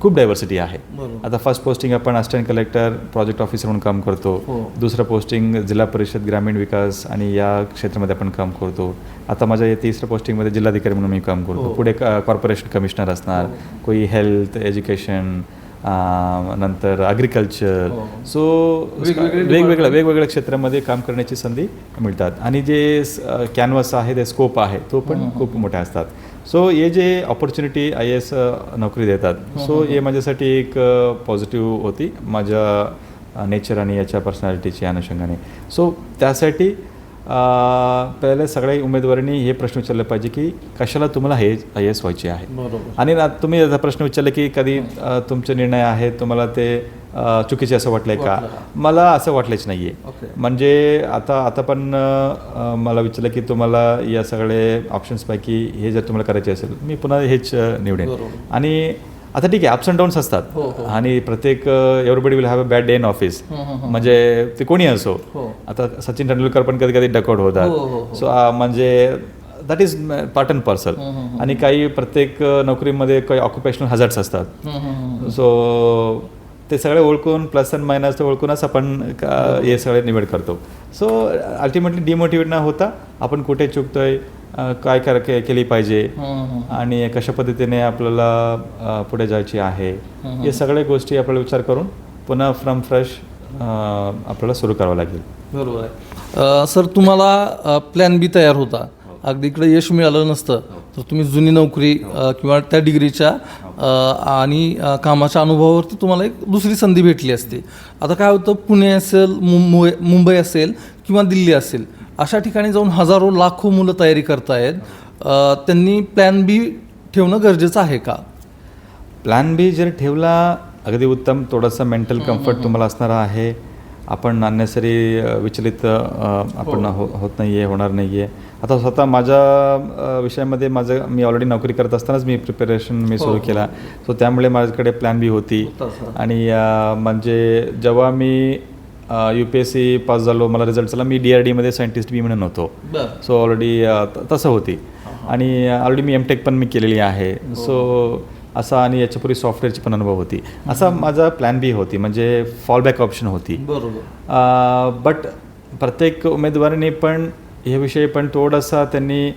खूप डायव्हर्सिटी आहे. आता फर्स्ट पोस्टिंग आपण असिस्टंट कलेक्टर, प्रोजेक्ट ऑफिसर म्हणून काम करतो. दुसरं पोस्टिंग जिल्हा परिषद ग्रामीण विकास आणि या क्षेत्रामध्ये आपण काम करतो. आता माझ्या या तिसऱ्या पोस्टिंगमध्ये जिल्हाधिकारी म्हणून मी काम करतो. पुढे कॉर्पोरेशन कमिशनर असणार, कोई हेल्थ, एज्युकेशन, नंतर ॲग्रिकल्चर. सो वेगवेगळ्या क्षेत्रामध्ये काम करण्याची संधी मिळतात. आणि जे कॅनव्हास आहे, ते स्कोप आहे, तो पण खूप मोठे असतात. सो हे जे ऑपॉर्च्युनिटी IAS नोकरी देतात, सो हे माझ्यासाठी एक पॉझिटिव्ह होती माझ्या नेचर आणि याच्या पर्सनॅलिटीच्या अनुषंगाने. सो त्यासाठी पहिले सगळ्या उमेदवारांनी हे प्रश्न विचारले पाहिजे की कशाला तुम्हाला हे IAS व्हायचे आहे. आणि तुम्ही याचा प्रश्न विचारले की कधी तुमचे निर्णय आहेत तुम्हाला ते चुकीचे असं वाटलं आहे का? मला असं वाटलंच नाही आहे. म्हणजे आता पण मला विचारलं की तुम्हाला या सगळे ऑप्शन्सपैकी हे जर तुम्हाला करायचे असेल, मी पुन्हा हेच निवडेन. आणि आता ठीक आहे, अप्स अँड डाऊन्स असतात आणि प्रत्येक everybody will have a bad day in office, म्हणजे ते कोणी असो. आता सचिन तेंडुलकर पण कधी कधी डकआउट होतात. सो म्हणजे that is part and parcel. आणि काही प्रत्येक नोकरीमध्ये काही ऑक्युपेशनल हजार्ड्स असतात. सो ते सगळे ओळखून प्लस अँड मायनस ते ओळखूनच आपण हे सगळे निवड करतो. सो अल्टिमेटली डिमोटिवेट न होता आपण कुठे चुकतोय, काय केली पाहिजे आणि कशा पद्धतीने आपल्याला पुढे जायची आहे, हे सगळ्या गोष्टी आपल्याला विचार करून पुन्हा फ्रॉम फ्रेश आपल्याला सुरू करावं लागेल. बरोबर आहे. सर, तुम्हाला प्लॅन B तयार होता अगदी इकडे यश मिळालं नसतं तर तुम्ही जुनी नोकरी किंवा त्या डिग्रीच्या आणि कामाच्या अनुभवावरती तुम्हाला एक दुसरी संधी भेटली असती. आता काय होतं, पुणे असेल, मुंबई असेल किंवा दिल्ली असेल, अशा ठिकाणी जाऊन हजारो लाखो मुलं तयारी करतायत. त्यांनी प्लॅन बी ठेवणं गरजेचं आहे का? प्लॅन बी जर ठेवला अगदी उत्तम. थोडंसं मेंटल कम्फर्ट तुम्हाला असणार आहे. आपण अननेसरी विचलित आपण होत नाही आहे, होणार नाही आहे. आता स्वतः माझ्या विषयामध्ये मी ऑलरेडी नोकरी करत असतानाच मी प्रिपरेशन सुरू केला. सो त्यामुळे माझ्याकडे प्लॅन बी होती. आणि म्हणजे जेव्हा मी UPSC पास झालो, मला रिझल्ट झाला, मी DRDमध्ये सायंटिस्ट बी म्हणून होतो. सो ऑलरेडी तसं होती. आणि ऑलरेडी मी MTech पण मी केलेली आहे. सो असा, आणि याच्यापूर्वी सॉफ्टवेअरची पण अनुभव होती. असा माझा प्लॅन बी होती, म्हणजे फॉलबॅक ऑप्शन होती. बट प्रत्येक उमेदवाराने पण हे विषय पण थोडासा त्यांनी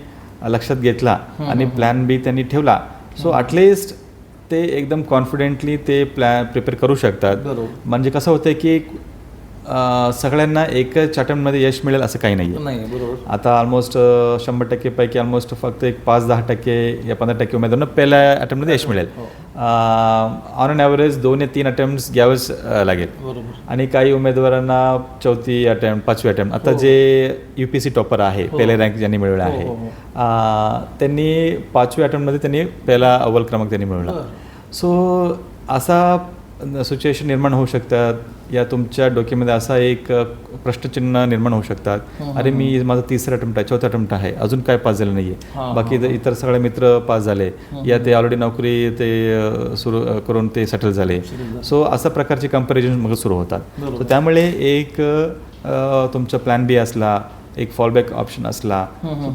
लक्षात घेतला आणि प्लॅन बी त्यांनी ठेवला. सो ॲटलिस्ट ते एकदम कॉन्फिडेंटली ते प्रिपेअर करू शकतात. म्हणजे कसं होतं की सगळ्यांना एकच अटेम्प्टमध्ये यश मिळेल असं काही नाही आहे. आता ऑलमोस्ट 100% पैकी ऑलमोस्ट फक्त एक 5-10% या 15% उमेदवारांना पहिल्या अटेम्प्टमध्ये यश मिळेल. ऑन अन ॲव्हरेज 2 या 3 अटेम्प्ट्स घ्यावेच लागेल. आणि काही उमेदवारांना 4थी अटेम्प्ट, 5वी अटेम्प्ट. आता जे UPSC टॉपर आहे, पहिल्या रँक ज्यांनी मिळवला आहे, त्यांनी 5वी अटेम्प्टमध्ये त्यांनी पहिला अव्वल क्रमांक त्यांनी मिळवला. सो असा सिच्युएशन निर्माण होऊ शकतात. या तुमच्या डोक्यामध्ये असा एक प्रश्नचिन्ह निर्माण होऊ शकतात, अरे मी माझा 3रा अटेम्प्ट आहे, 4था अटेम्प्ट आहे, अजून काय पास झालं नाही आहे, बाकी इतर सगळे मित्र पास झाले, या ते ऑलरेडी नोकरी ते सुरू करून ते सेटल झाले. सो अशा प्रकारचे कंपॅरिझन मग सुरू होतात. सो त्यामुळे एक तुमचा प्लॅन बी असला, एक फॉलबॅक ऑप्शन असला,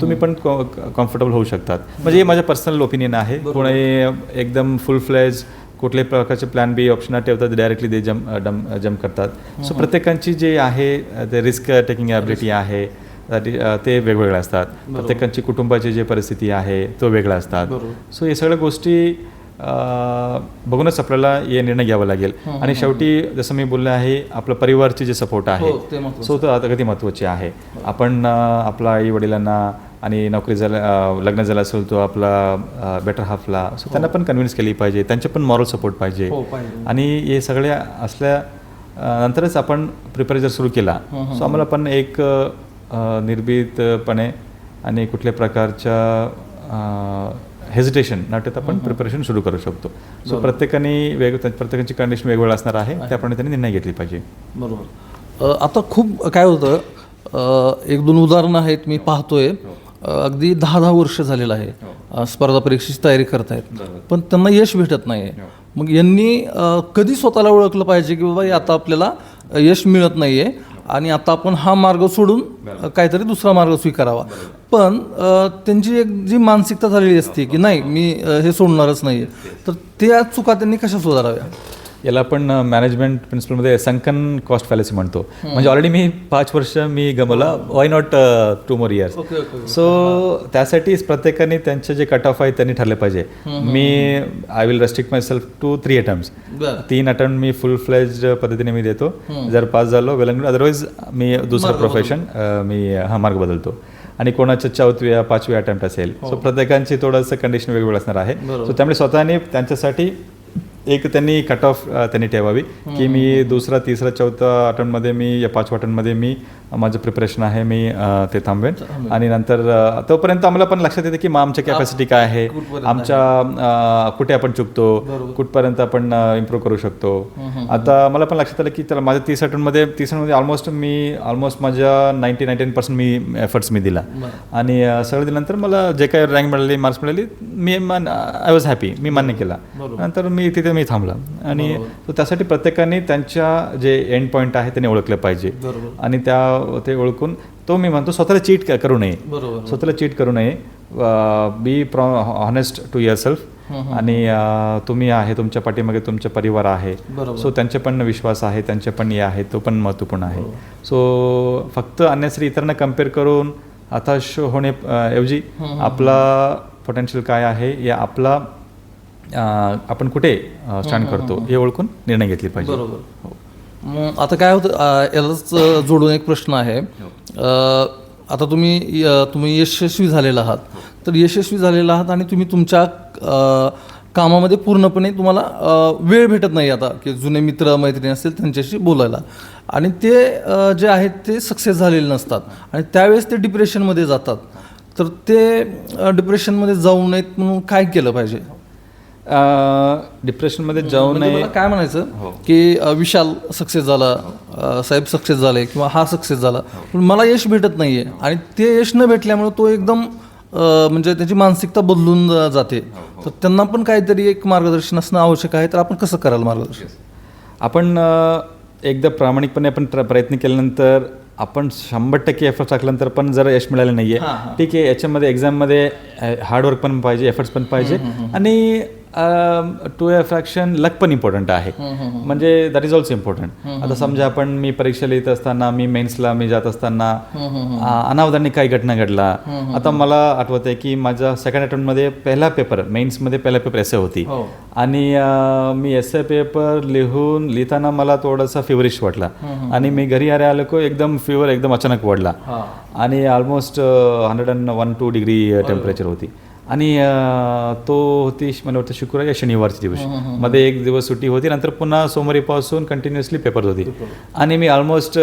तुम्ही पण कम्फर्टेबल होऊ शकतात. म्हणजे हे माझं पर्सनल ओपिनियन आहे. कोणी एकदम फुल फ्लेज कुठल्याही प्रकारचे प्लॅन बी ऑप्शन ठेवतात, डायरेक्टली ते जम्प करतात. सो प्रत्येकांची जे आहे ते रिस्क टेकिंग ॲबिलिटी आहे ते वेगवेगळे असतात. प्रत्येकांची कुटुंबाची जी परिस्थिती आहे तो वेगळा असतात. सो हे सगळ्या गोष्टी बघूनच आपल्याला हे निर्णय घ्यावा लागेल. आणि शेवटी जसं मी बोलले आहे, आपलं परिवारचे जे सपोर्ट आहे सो तो आता कधी महत्त्वाचे आहे. आपण आपल्या आई वडिलांना आणि नोकरी लग्न झालं असेल तो आपला बेटर हाफला, सो त्यांना पण कन्व्हिन्स केली पाहिजे, त्यांचे पण मॉरल सपोर्ट पाहिजे. आणि हे सगळे असल्या नंतरच आपण प्रिपेअर जर सुरू केला, सो आम्हाला पण एक निर्भीतपणे आणि कुठल्या प्रकारच्या हेजिटेशन न ठेवता आपण प्रिपरेशन सुरू करू शकतो. सो प्रत्येकाची कंडिशन वेगवेगळं असणार आहे, त्याप्रमाणे त्यांनी निर्णय घेतली पाहिजे. बरोबर. आता खूप काय होतं, 1-2 उदाहरणं आहेत मी पाहतोय. अगदी 10 वर्ष झालेलं आहे स्पर्धा परीक्षेची तयारी करतायत, पण त्यांना यश भेटत नाही आहे. मग यांनी कधी स्वतःला ओळखलं पाहिजे की बाबा आता आपल्याला यश मिळत नाही आहे आणि आता आपण हा मार्ग सोडून काहीतरी दुसरा मार्ग स्वीकारावा. पण त्यांची एक जी मानसिकता झालेली असते की नाही मी हे सोडणारच नाही आहे, तर त्या चुका त्यांनी कशा सुधाराव्या? याला आपण मॅनेजमेंट प्रिन्सिपलमध्ये संकन कॉस्ट फॅलेसी म्हणतो. म्हणजे ऑलरेडी मी 5 वर्ष मी गमवला, why not 2 more years. So त्यासाठीच प्रत्येकाने त्यांचे जे कट ऑफ आहे त्यांनी ठरले पाहिजे. I will restrict myself to 3 attempts. 3 attempt मी फुल फ्लेज्ड पद्धतीने मी देतो. जर पास झालो वेल अँड गुड, अदरवाईज मी दुसरं प्रोफेशन मी हा मार्ग बदलतो. आणि कोणाच्या 4वी या 5वी अटेम्प्ट असेल, सो प्रत्येकांची थोडंसं कंडिशन वेगवेगळं असणार आहे. सो त्यामुळे स्वतःने त्यांच्यासाठी एक त्यांनी कट ऑफ त्यांनी ठेवावी की मी 2रा, 3रा, 4था अटेम्प्टमध्ये मी या 5व्या अटेम्प्टमध्ये मी माझं प्रिपरेशन आहे मी ते थांबवेन. आणि नंतर तोपर्यंत आम्हाला पण लक्षात येते की आमच्या कॅपॅसिटी काय आहे, आमच्या कुठे आपण चुकतो, कुठपर्यंत आपण इम्प्रूव्ह करू शकतो. आता मला पण लक्षात आलं की त्याला माझ्या 30 अटेम्प्टमध्ये ऑलमोस्ट माझ्या 99% मी एफर्ट्स मी दिला. आणि सगळं दिल्यानंतर मला जे काही रँक मिळाली, मार्क्स मिळाली, आय वॉज हॅपी, मी मान्य केला. नंतर मी तिथे मी थांबला. आणि त्यासाठी प्रत्येकाने त्यांच्या जे एंड पॉईंट आहे त्यांनी ओळखलं पाहिजे. आणि ते ओळखून तो मी म्हणतो स्वतःला चीट करू नये, स्वतःला चीट करू नये. Be honest to yourself. आणि तुम्ही आहे, तुमच्या पाठीमागे तुमचा परिवार आहे, सो त्यांचे पण विश्वास आहे, त्यांचे पण हे आहे, तो पण महत्त्वपूर्ण आहे. सो फक्त अन्यश्री इतरांना कम्पेअर करून हताश होण्याऐवजी आपला पोटेन्शियल काय आहे, या आपला आपण कुठे स्टँड करतो हे ओळखून निर्णय घेतले पाहिजे. बरोबर. आता काय होतं, यालाच जोडून एक प्रश्न आहे. आता तुम्ही यशस्वी झालेला आहात, तर यशस्वी झालेला आहात आणि तुम्ही तुमच्या कामामध्ये पूर्णपणे तुम्हाला वेळ भेटत नाही आता की जुने मित्र मैत्रिणी असतील त्यांच्याशी बोलायला, आणि ते जे आहेत ते सक्सेस झालेले नसतात आणि त्यावेळेस ते डिप्रेशनमध्ये जातात. तर ते डिप्रेशनमध्ये जाऊ नयेत म्हणून काय केलं पाहिजे? डिप्रेशनमध्ये जाऊ म्हणजे नये. मला काय म्हणायचं की विशाल सक्सेस झाला, साहेब सक्सेस झाले किंवा हा सक्सेस झाला, पण मला यश भेटत नाहीये आणि ते यश न भेटल्यामुळे तो एकदम म्हणजे त्याची मानसिकता बदलून जाते. तर त्यांना पण काहीतरी एक मार्गदर्शन असणं आवश्यक आहे. तर आपण कसं कराल मार्गदर्शन? आपण एकदा प्रामाणिकपणे आपण प्रयत्न केल्यानंतर आपण 100% एफर्ट्स टाकल्यानंतर पण जर यश मिळालं नाही आहे, ठीक आहे, याच्यामध्ये एक्झाममध्ये हार्डवर्क पण पाहिजे, एफर्ट्स पण पाहिजे, आणि टू अ फ्रॅक्शन लक पण इम्पॉर्टंट आहे. म्हणजे दॅट इज ऑल्सो इम्पॉर्टंट. आता समजा मी परीक्षा लिहित असताना, मेन्सला जात असताना अनावधानी काही घटना घडला. आता मला आठवत आहे की माझा सेकंड अटेम्प्टमध्ये पहिला पेपर, मेन्समध्ये पहिला पेपर एसे होती, आणि मी एसे पेपर लिहिताना मला थोडासा फिवरिश वाटला आणि मी घरी आलो की एकदम फीवर एकदम अचानक वाढला आणि ऑलमोस्ट 101-2 डिग्री टेम्परेचर होती. आणि तो होती मला वाटतं शुक्रवार या शनिवारची दिवस, मध्ये एक दिवस सुट्टी होती, नंतर पुन्हा सोमवारीपासून कंटिन्युअसली पेपर होती. आणि मी ऑलमोस्ट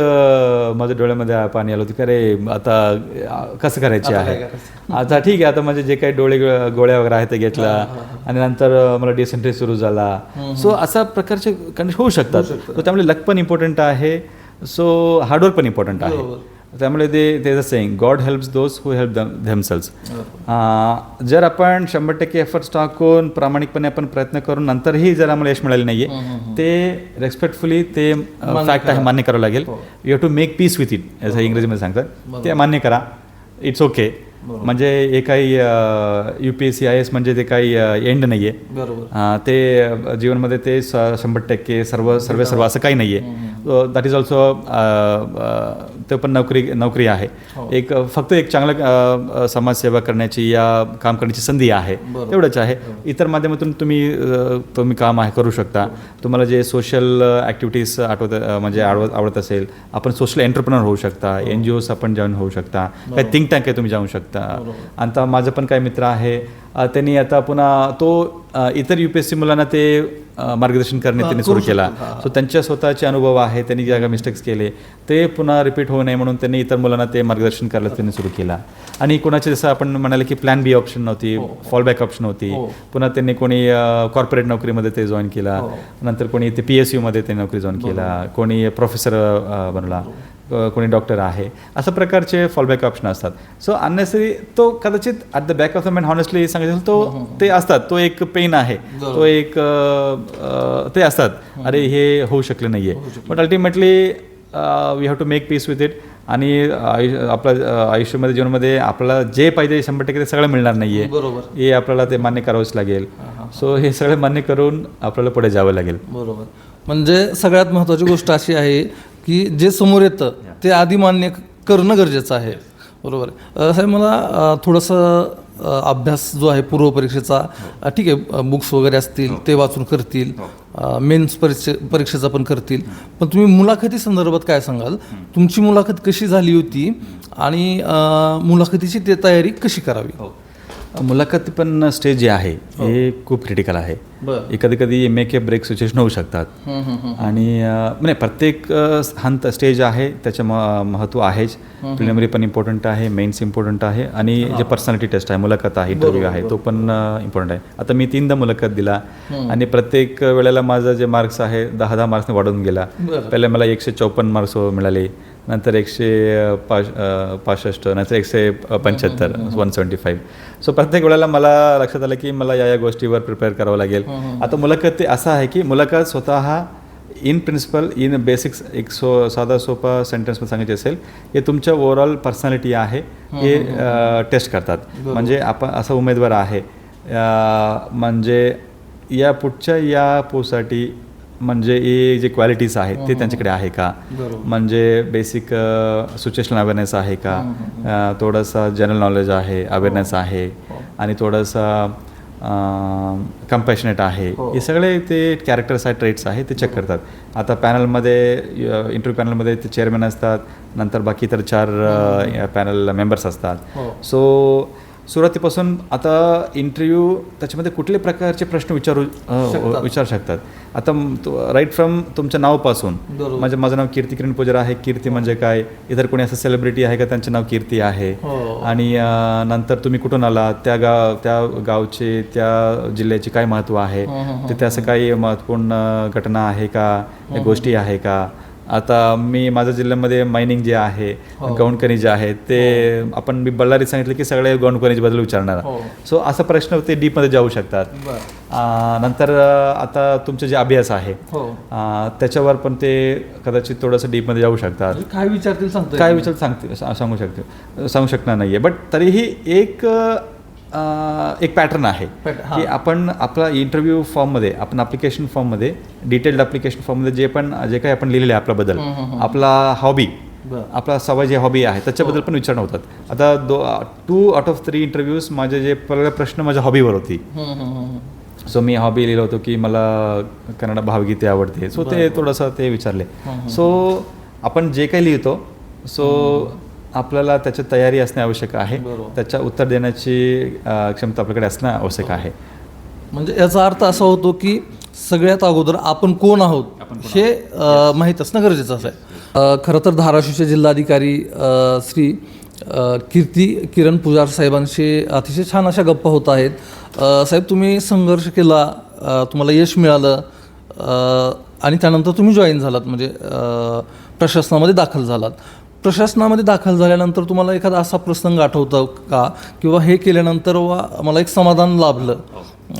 माझ्या डोळ्यामध्ये पाणी आलं होतं की अरे आता कसं करायचे आहे. आता ठीक आहे, आता माझे जे काही गोळ्या वगैरे आहेत ते घेतला आणि नंतर मला डिसेंट्री सुरू झाला. सो अशा प्रकारचे कंडिशन होऊ शकतात. सो त्यामुळे लक पण इम्पॉर्टंट आहे, सो हार्डवर्क पण इम्पॉर्टंट आहे. त्यामुळे ते saying God helps those who help themselves. जर आपण 100% एफर्ट्स टाकून प्रामाणिकपणे आपण प्रयत्न करून नंतरही जर आम्हाला यश मिळाले नाहीये, ते रेस्पेक्टफुली ते फॅक्ट आहे, मान्य करावं लागेल. You have to make peace with it, असं इंग्रजीमध्ये सांगतात. ते मान्य करा, इट्स ओके. म्हणजे हे काही UPSC IAS म्हणजे ते काही एंड नाही आहे. ते जीवनमध्ये ते 100% सर्व असं काही नाही आहे. दॅट इज ऑल्सो ते पण नोकरी आहे. फक्त एक चांगलं समाजसेवा करण्याची या काम करण्याची संधी आहे, तेवढंच आहे. इतर माध्यमातून तुम्ही काम करू शकता. तुम्हाला जे सोशल ॲक्टिव्हिटीज आवडत असेल, आपण सोशल एंटरप्रेनर होऊ शकता, NGOs आपण जॉईन होऊ शकता, काही थिंक टँक आहे तुम्ही जाऊ शकता. आता माझं पण काही मित्र आहे, त्यांनी आता पुन्हा तो इतर UPSC मुलांना ते मार्गदर्शन करणे त्यांनी सुरू केला. सो त्यांच्या स्वतःचे अनुभव आहे, त्यांनी ज्या मिस्टेक्स केले ते पुन्हा रिपीट होऊ नये म्हणून त्यांनी इतर मुलांना ते मार्गदर्शन करायला त्यांनी सुरू केला. आणि कोणाचे जसं आपण म्हणाले की प्लॅन B ऑप्शन नव्हती, फॉलबॅक ऑप्शन होती. पुन्हा त्यांनी कोणी कॉर्पोरेट नोकरीमध्ये ते जॉईन केला, नंतर कोणी ते PSUमध्ये ते नोकरी जॉईन केला, कोणी प्रोफेसर बनला, कोणी डॉक्टर आहे. अशा प्रकारचे फॉलबॅक ऑप्शन असतात. सो अननेसरी तो कदाचित at the back of the mind honestly सांगायचं तो ते असतात, तो एक पेन आहे, तो एक ते असतात, अरे हे होऊ शकले नाही आहे. But ultimately we have to make peace with it. आणि आपल्या आयुष्यामध्ये जीवनामध्ये आपल्याला जे पाहिजे 100% ते सगळं मिळणार नाही आहे, हे आपल्याला ते मान्य करावंच लागेल. सो हे सगळं मान्य करून आपल्याला पुढे जावं लागेल. बरोबर. म्हणजे सगळ्यात महत्त्वाची गोष्ट अशी आहे की जे समोर येतं ते आधी मान्य करणं गरजेचं आहे. बरोबर. साहेब, मला थोडंसं अभ्यास जो आहे पूर्वपरीक्षेचा, ठीक आहे, बुक्स वगैरे असतील ते वाचून करतील, मेन्स परीक्षेचा पण करतील, पण तुम्ही मुलाखती संदर्भात काय सांगाल? तुमची मुलाखत कशी झाली होती आणि मुलाखतीची ते तयारी कशी करावी? मुलाखत पण स्टेज जे आहे हे खूप क्रिटिकल आहे. कधी कधी मेक ए ब्रेक सिच्युएशन होऊ शकतात. आणि म्हणजे प्रत्येक स्टेज आहे त्याचं महत्त्व आहेच. प्रिलिमिनरी पण इम्पॉर्टंट आहे, मेन्स इम्पॉर्टंट आहे, आणि जे पर्सनॅलिटी टेस्ट आहे, मुलाखत आहे, इंटरव्ह्यू आहे, तो पण इम्पॉर्टंट आहे. आता मी 3दा मुलाखत दिला आणि प्रत्येक वेळेला माझं जे मार्क्स आहे 10 मार्क्सने वाढून गेला. पहिले मला 154 मार्क्स मिळाले, नंतर 165, नंतर 175, 175. सो प्रत्येक वेळेला मला लक्षात आलं की मला या गोष्टीवर प्रिपेअर करावं लागेल. आता मुलाखत ते असं आहे की मुलाखत स्वतः इन प्रिन्सिपल, इन बेसिक्स, एक साधा सोपा सेंटेन्समध्ये सांगायचे असेल, हे तुमच्या ओव्हरऑल पर्सनॅलिटी आहे हे टेस्ट करतात. म्हणजे आपण असा उमेदवार आहे, म्हणजे या पुढच्या या पोस्टसाठी म्हणजे हे जे क्वालिटीज आहेत ते त्यांच्याकडे आहे का, म्हणजे बेसिक सिच्युएशनल अवेअरनेस आहे का, थोडासा जनरल नॉलेज आहे, अवेअरनेस आहे, आणि थोडासा कम्पॅशनेट आहे, हे सगळे ते कॅरेक्टर्स आहे, ट्रेट्स आहे ते चेक करतात. आता पॅनलमध्ये इंटरव्ह्यू पॅनलमध्ये ते चेअरमॅन असतात, नंतर बाकी इतर 4 पॅनल मेंबर्स असतात. सो सुरुवातीपासून आता इंटरव्ह्यू त्याच्यामध्ये कुठले प्रकारचे प्रश्न विचारू शकतात. आता राईट फ्रॉम तुमच्या नावापासून, माझं नाव कीर्ती किरण पुजारा आहे, कीर्ती म्हणजे काय, इतर कोणी असं सेलिब्रिटी आहे का त्यांचं नाव कीर्ती आहे, आणि नंतर तुम्ही कुठून आला, त्या गावचे त्या जिल्ह्याचे काय महत्त्व आहे, तिथे असं काही महत्त्वपूर्ण घटना आहे का, या गोष्टी आहे का. आता माझ्या जिल्ह्यामध्ये मायनिंग जे आहे, गौण खनिज आहे, ते मी बल्लारीत सांगितलं की सगळे गौण खनिजबद्दल विचारणार. सो असा प्रश्न ते डीपमध्ये जाऊ शकतात. नंतर आता तुमचे जे अभ्यास आहे त्याच्यावर पण ते कदाचित थोडंसं डीपमध्ये जाऊ शकतात. काय विचारतील सांगू शकणार नाही आहे, बट तरीही एक पॅटर्न आहे की आपण आपला इंटरव्ह्यू फॉर्ममध्ये, आपण ॲप्लिकेशन फॉर्ममध्ये, डिटेल्ड ॲप्लिकेशन फॉर्ममध्ये जे काही आपण लिहिलेलं आहे आपल्याबद्दल, आपला हॉबी, आपला सवय जे हॉबी आहे त्याच्याबद्दल पण विचारणं होतात. आता 2 आउट ऑफ 3 इंटरव्ह्यूज माझे जे पहिला प्रश्न माझ्या हॉबीवर होती. सो मी हॉबी लिहिलं होतं की मला कन्नड भावगीते आवडते. सो ते थोडंसं ते विचारले. सो आपण जे काही लिहितो, सो आपल्याला त्याची तयारी असणे आवश्यक आहे, त्याच्या उत्तर देण्याची क्षमता आपल्याकडे असणं आवश्यक आहे. म्हणजे याचा अर्थ असा होतो की सगळ्यात अगोदर आपण कोण आहोत हे माहीत असणं गरजेचं आहे. खरं तर धाराशिवचे जिल्हाधिकारी श्री कीर्ती किरण पुजार साहेबांशी अतिशय छान अशा गप्पा होत आहेत. साहेब, तुम्ही संघर्ष केला, तुम्हाला यश मिळालं, आणि त्यानंतर तुम्ही जॉईन झालात, म्हणजे प्रशासनामध्ये दाखल झालात. प्रशासनामध्ये दाखल झाल्यानंतर तुम्हाला एखादा असा प्रसंग आठवतो का, किंवा हे केल्यानंतर मला एक समाधान लाभलं,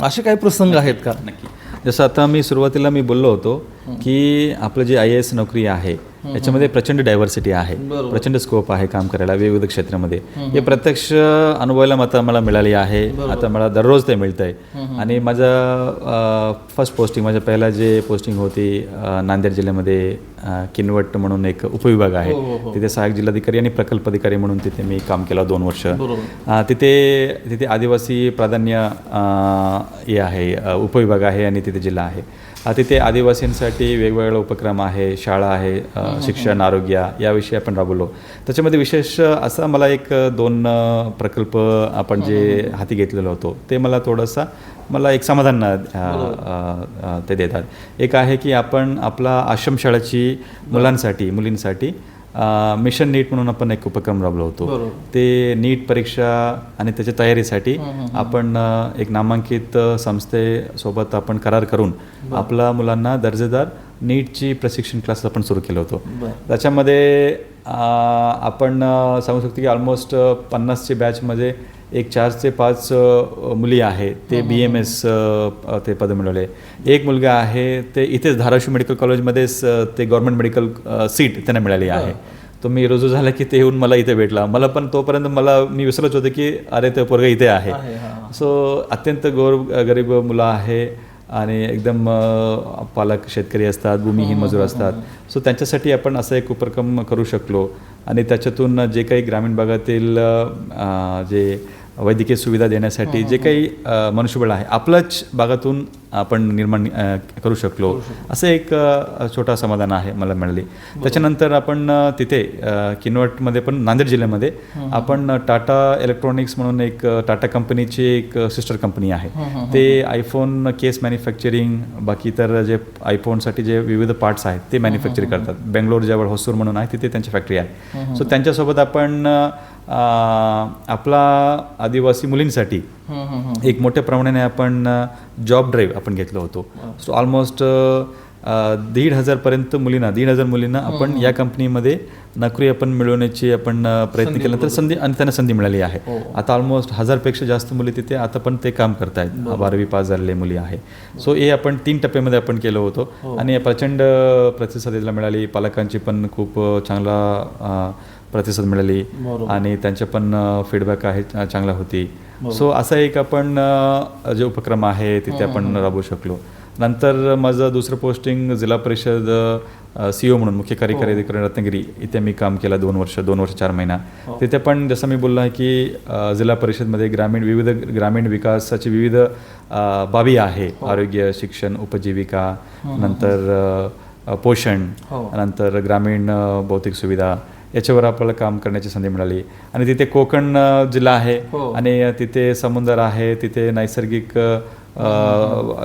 असे काही प्रसंग आहेत का? नक्की. जसं आता सुरुवातीला बोललो होतो की आपलं जे IAS नोकरी आहे याच्यामध्ये प्रचंड डायव्हर्सिटी आहे, प्रचंड स्कोप आहे काम करायला वेगवेगळ्या क्षेत्रामध्ये. हे प्रत्यक्ष अनुभवायला मला मिळाली आहे. आता मला दररोज ते मिळतं आहे. आणि माझं फर्स्ट पोस्टिंग, माझ्या पहिला जे पोस्टिंग होती नांदेड जिल्ह्यामध्ये किनवट म्हणून एक उपविभाग आहे, तिथे सहाय्यक जिल्हाधिकारी आणि प्रकल्प अधिकारी म्हणून तिथे मी काम केलं 2 वर्ष. तिथे आदिवासी प्राधान्य हे आहे, उपविभाग आहे आणि तिथे जिल्हा आहे. तिथे आदिवासींसाठी वेगवेगळे उपक्रम आहे, शाळा आहे, शिक्षण, आरोग्य याविषयी आपण राबवलो. त्याच्यामध्ये विशेष असा मला 1-2 प्रकल्प आपण जे हाती घेतलेलो होतो ते मला एक समाधान ते देतात. एक आहे की आपण आपला आश्रमशाळेची मुलींसाठी मिशन नीट म्हणून आपण एक उपक्रम राबवलो होतो. ते नीट परीक्षा आणि त्याच्या तयारीसाठी आपण एक नामांकित संस्थेसोबत आपण करार करून आपल्या मुलांना दर्जेदार नीटची प्रशिक्षण क्लास आपण सुरू केलं होतं. त्याच्यामध्ये आपण सांगू शकतो की ऑलमोस्ट 50ची बॅचमध्ये 4 ते 5 मुली आहे ते BMS ते पद मिळवले. एक मुलगा आहे ते इथेच धाराशिव मेडिकल कॉलेजमध्येच ते गव्हर्नमेंट मेडिकल सीट त्यांना मिळाली आहे. तो मी रुजू झाला की ते येऊन मला इथे भेटला. मला पण तोपर्यंत मी विसरत होतं की अरे ते पोरगा इथे आहे. सो अत्यंत गरीब मुलं आहे आणि एकदम पालक शेतकरी असतात, भूमिहीन मजूर असतात. सो त्यांच्यासाठी आपण असं एक उपक्रम करू शकलो. आणि त्याच्यातून जे काही ग्रामीण भागातील जे वैद्यकीय सुविधा देण्यासाठी जे काही मनुष्यबळ आहे आपल्याच भागातून आपण निर्माण करू शकलो, असं एक छोटा समाधान आहे मला मिळाली. त्याच्यानंतर आपण तिथे किनवटमध्ये पण नांदेड जिल्ह्यामध्ये आपण टाटा इलेक्ट्रॉनिक्स म्हणून एक टाटा कंपनीची एक सिस्टर कंपनी आहे. ते आयफोन केस मॅन्युफॅक्चरिंग, बाकी तर जे आयफोनसाठी जे विविध पार्ट्स आहेत ते मॅन्युफॅक्चर करतात. बेंगलोर जवळ होसूर म्हणून आहे, तिथे त्यांची फॅक्टरी आहे. सो त्यांच्यासोबत आपण आपला आदिवासी मुलींसाठी एक मोठ्या प्रमाणाने आपण जॉब ड्राईव्ह आपण घेतलं होतो. सो ऑलमोस्ट 1,500 मुलींना आपण या कंपनीमध्ये नोकरी आपण मिळवण्याची आपण प्रयत्न केल्यानंतर त्यांना संधी मिळाली आहे. आता ऑलमोस्ट 1000पेक्षा जास्त मुली तिथे आता पण ते काम करत आहेत. 12वी पास झालेले मुली आहे. सो हे आपण 3 टप्प्यामध्ये आपण केलं होतं आणि प्रचंड प्रतिसाद मिळाली. पालकांची पण खूप चांगला प्रतिसाद मिळाली आणि त्यांचे पण फीडबॅक आहे चांगला होती. सो असा एक आपण जे उपक्रम आहे तिथे आपण राबवू शकलो. नंतर माझं दुसरं पोस्टिंग जिल्हा परिषद CEO म्हणून मुख्य कार्यकारी अधिकारी रत्नागिरी इथे मी काम केलं 2 वर्ष 4 महिना. तिथे पण जसं मी बोललो आहे की जिल्हा परिषदमध्ये विविध ग्रामीण विकासाची विविध बाबी आहे. आरोग्य, शिक्षण, उपजीविका, नंतर पोषण, नंतर ग्रामीण भौतिक सुविधा याच्यावर आपल्याला काम करण्याची संधी मिळाली. आणि तिथे कोकण जिल्हा आहे आणि तिथे समुद्र आहे, तिथे नैसर्गिक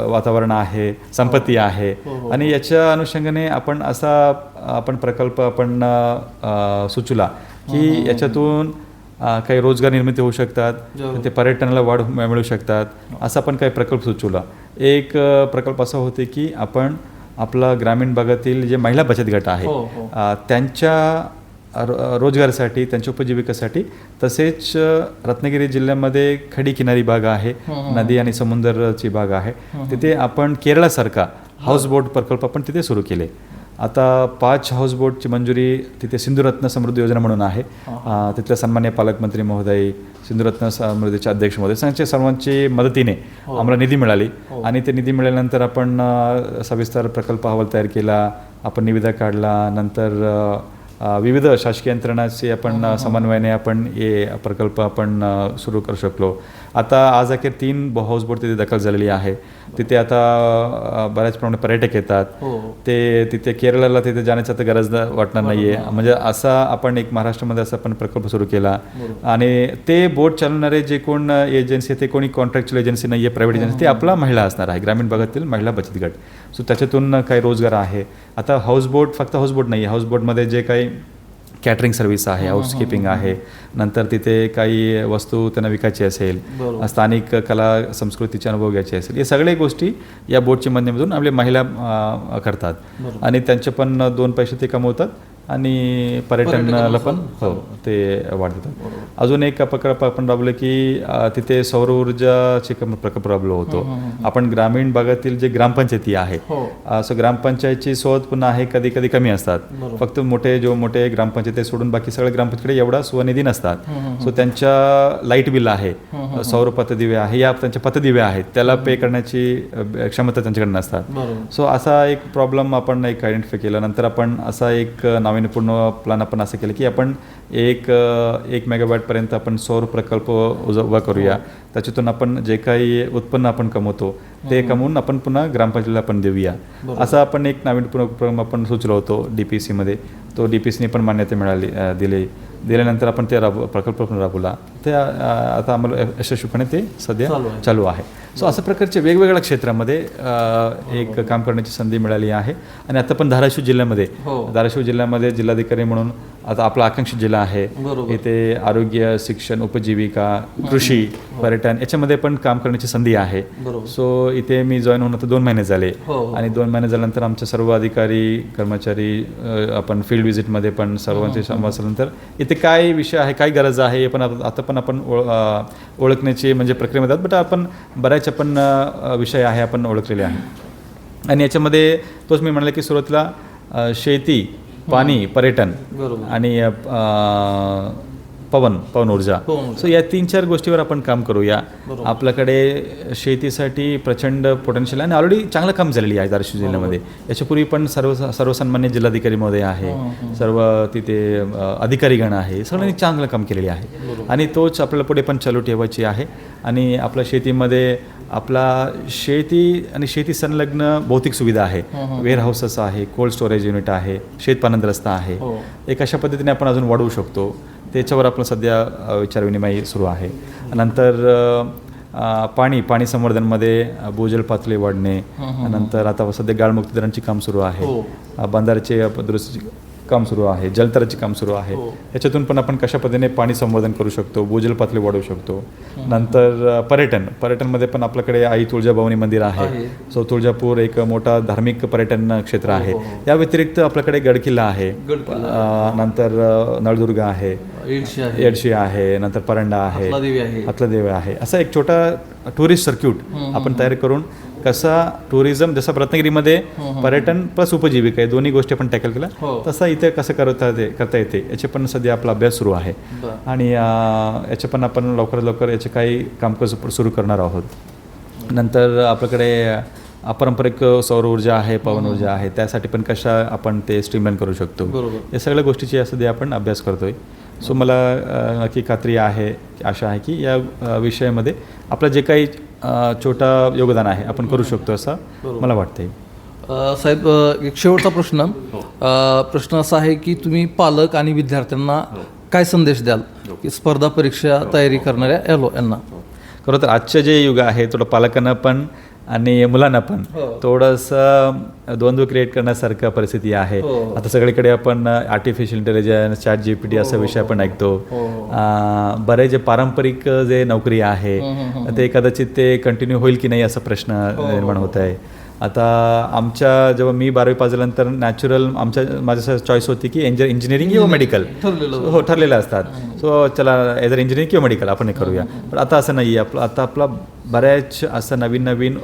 वातावरण आहे, संपत्ती आहे. आणि याच्या अनुषंगाने आपण प्रकल्प सुचवला की याच्यातून काही रोजगार निर्मिती होऊ शकतात, ते पर्यटनाला वाढ मिळू शकतात, असा आपण काही प्रकल्प सुचवला. एक प्रकल्प असा होते की आपण आपला ग्रामीण भागातील जे महिला बचत गट आहे त्यांच्या रोजगारासाठी, त्यांच्या उपजीविकेसाठी, तसेच रत्नागिरी जिल्ह्यामध्ये खडी किनारी भाग आहे, नदी आणि समुद्राची भाग आहे, तिथे आपण केरळासारखा हाऊसबोट प्रकल्प आपण तिथे सुरू केले. आता 5 हाऊसबोटची मंजुरी तिथे सिंधुरत्न समृद्धी योजना म्हणून आहे. तिथले सन्मान्य पालकमंत्री महोदय, सिंधुरत्न समृद्धीचे अध्यक्ष महोदय, त्यांच्या सर्वांची मदतीने आम्हाला निधी मिळाली. आणि ते निधी मिळाल्यानंतर आपण सविस्तर प्रकल्प अहवाल तयार केला, आपण निविदा काढला. नंतर विविध शासकीय यंत्रणाचे आपण समन्वयाने आपण हे प्रकल्प आपण सुरू करू शकलो. आता आज अखेर 3 हाऊसबोट तिथे दाखल झालेली आहे. तिथे आता बऱ्याच प्रमाणात पर्यटक येतात. ते तिथे केरळला तिथे जाण्याची आता गरज वाटणार नाही आहे. म्हणजे असा आपण एक महाराष्ट्रामध्ये असा आपण प्रकल्प सुरू केला. आणि ते बोट चालवणारे जे कोण एजन्सी आहे ते कोणी कॉन्ट्रॅक्च्युअल एजन्सी नाही आहे, प्रायव्हेट एजन्सी, ते आपला महिला असणार आहे, ग्रामीण भागातील महिला बचत गट. सो त्याच्यातून काही रोजगार आहे. आता हाऊसबोट फक्त हाऊसबोट नाही आहे, हाऊसबोटमध्ये जे काही कॅटरिंग सर्व्हिस आहे, हाऊसकीपिंग आहे, नंतर तिथे काही वस्तू त्यांना विकायची असेल, स्थानिक कला संस्कृतीचे अनुभव घ्यायचे असेल, या सगळ्या गोष्टी या बोटच्या माध्यमातून आपल्या महिला करतात. आणि त्यांचे पण 2 पैसे ते कमवतात आणि पर्यटनाला पण ते वाढतात. अजून एक प्रकल्प आपण राबवलं की तिथे सौर ऊर्जाचे प्रकल्प राबवलो होतो. आपण ग्रामीण भागातील जे ग्रामपंचायती आहे, असं ग्रामपंचायतची सोबत पुन्हा आहे, कधी कधी कमी असतात. फक्त मोठे ग्रामपंचायती सोडून बाकी सगळ्या ग्रामपंचायतीकडे एवढा स्वनिधी नसतात. सो त्यांच्या लाईट बिल आहे, सौर पथदिवे आहे, या त्यांचे पथदिवे आहेत, त्याला पे करण्याची क्षमता त्यांच्याकडे नसतात. सो असा एक प्रॉब्लेम आपण एक आयडेंटिफाय केला. नंतर आपण असा एक पूर्ण प्लॅन आपण असं केलं की आपण 1 मेगावॅटपर्यंत आपण सौर प्रकल्प उभा करूया. त्याच्यातून आपण जे काही उत्पन्न आपण कमवतो ते कमवून आपण पुन्हा ग्रामपंचायतीला आपण देऊया. असा आपण एक नाविन्यपूर्ण उपक्रम आपण सुचलो होतो DPCमध्ये. तो DPCने पण मान्यता दिल्यानंतर आपण ते प्रकल्प पण राबवला. ते आता आम्हाला यशस्वीपणे ते सध्या चालू आहे. सो अशा प्रकारचे वेगवेगळ्या क्षेत्रामध्ये एक काम करण्याची संधी मिळाली आहे. आणि आता पण धाराशिव जिल्ह्यामध्ये जिल्हाधिकारी म्हणून आता आपला आकांक्षित जिल्हा आहे. इथे आरोग्य, शिक्षण, उपजीविका, कृषी, पर्यटन याच्यामध्ये पण काम करण्याची संधी आहे. सो इथे मी जॉईन होऊन आता 2 महिने झाले. आणि 2 महिने झाल्यानंतर आमचे सर्व अधिकारी, कर्मचारी आपण फील्ड व्हिजिटमध्ये पण सर्वांचे संवाद झाल्यानंतर इथे काय विषय आहे, काय गरज आहे, पण आता पण आपण ओळखण्याची म्हणजे प्रक्रियेमध्ये आहोत. बट आपण बऱ्याच पण विषय आहे आपण ओळखलेले आहे. आणि याच्यामध्ये तोच मी म्हणाले की सुरुवातीला शेती, पाणी, पर्यटन आणि पवन ऊर्जा. सो या 3-4 गोष्टीवर आपण काम करूया. आपल्याकडे शेतीसाठी प्रचंड पोटेन्शियल आणि ऑलरेडी चांगलं काम झालेली आहे धाराशिव जिल्ह्यामध्ये. याच्यापूर्वी पण सर्वसन्मान्य जिल्हाधिकारी महोदय आहे, सर्व तिथे अधिकारीगण आहे, सगळ्यांनी चांगलं काम केलेले आहे. आणि तोच आपल्याला पुढे पण चालू ठेवायची आहे. आणि आपल्या शेतीमध्ये शेती संलग्न भौतिक सुविधा आहे, वेअर हाऊसेस आहे, कोल्ड स्टोरेज युनिट आहे, शेतपानंद रस्ता आहे. एक अशा पद्धतीने आपण अजून वाढवू शकतो. त्याच्यावर आपलं सध्या विचारविनिमय सुरू आहे. नंतर पाणी संवर्धनमध्ये भूजल पातळी वाढणे, नंतर आता सध्या गाळमुक्ती धरणाचे काम सुरू आहे, बंधाऱ्याचे दुरुस्तीचे काम सुरू आहे, जलतराचे काम सुरू आहे. याच्यातून पण आपण कशा पद्धतीने पाणी संवर्धन करू शकतो, भूजल पातळी वाढवू शकतो. नंतर पर्यटनमध्ये पण आपल्याकडे आई तुळजाभवानी मंदिर आहे. सो तुळजापूर एक मोठा धार्मिक पर्यटन क्षेत्र आहे. या व्यतिरिक्त आपल्याकडे गडकिल्ला आहे, नंतर नळदुर्ग आहे, येडशी आहे, नंतर परंडा आहे, हतलादेवी आहे. असा एक छोटा टुरिस्ट सर्क्यूट आपण तयार करून कसा टुरिझम, जसं रत्नागिरीमध्ये पर्यटन प्लस उपजीविका आहे, दोन्ही गोष्टी आपण टॅकल केल्या, तसा इथे कसं करता येते याचे पण सध्या आपला अभ्यास सुरू आहे. आणि याचे पण आपण लवकरात लवकर याचे काही कामकाज सुरू करणार आहोत. नंतर आपल्याकडे पारंपरिक सौर ऊर्जा आहे, पवन ऊर्जा आहे, त्यासाठी पण कशा आपण ते स्ट्रीमलाईन करू शकतो, या सगळ्या गोष्टीची या सध्या आपण अभ्यास करतोय. सो मला नक्की खात्री आहे, आशा आहे की या विषयामध्ये आपलं जे काही छोटा योगदान आहे आपण करू शकतो असं मला वाटतंय. साहेब, एक शेवटचा प्रश्न असा आहे की तुम्ही पालक आणि विद्यार्थ्यांना काय संदेश द्याल की स्पर्धा परीक्षा तयारी करणाऱ्या यांना? खरं तर आजचं जे युग आहे थोडं पालकांना पण आणि मुलांना पण थोडंसं द्वंद्व क्रिएट करण्यासारखं परिस्थिती आहे. आता सगळीकडे आपण आर्टिफिशियल इंटेलिजन्स, ChatGPT असा विषय आपण ऐकतो. बरेच जे पारंपरिक जे नोकरी आहे ते कदाचित ते कंटिन्यू होईल की नाही असा प्रश्न निर्माण होत आहे. आता आमच्या जेव्हा मी 12वी पाजल्यानंतर नॅचरल माझ्या चॉईस होती की इंजिनिअरिंग किंवा मेडिकल ठरलेलं असतात. सो चला एज अ इंजिनिअरिंग किंवा मेडिकल आपण हे करूया. पण आता असं नाही आहे. आता आपला बऱ्याच असं नवीन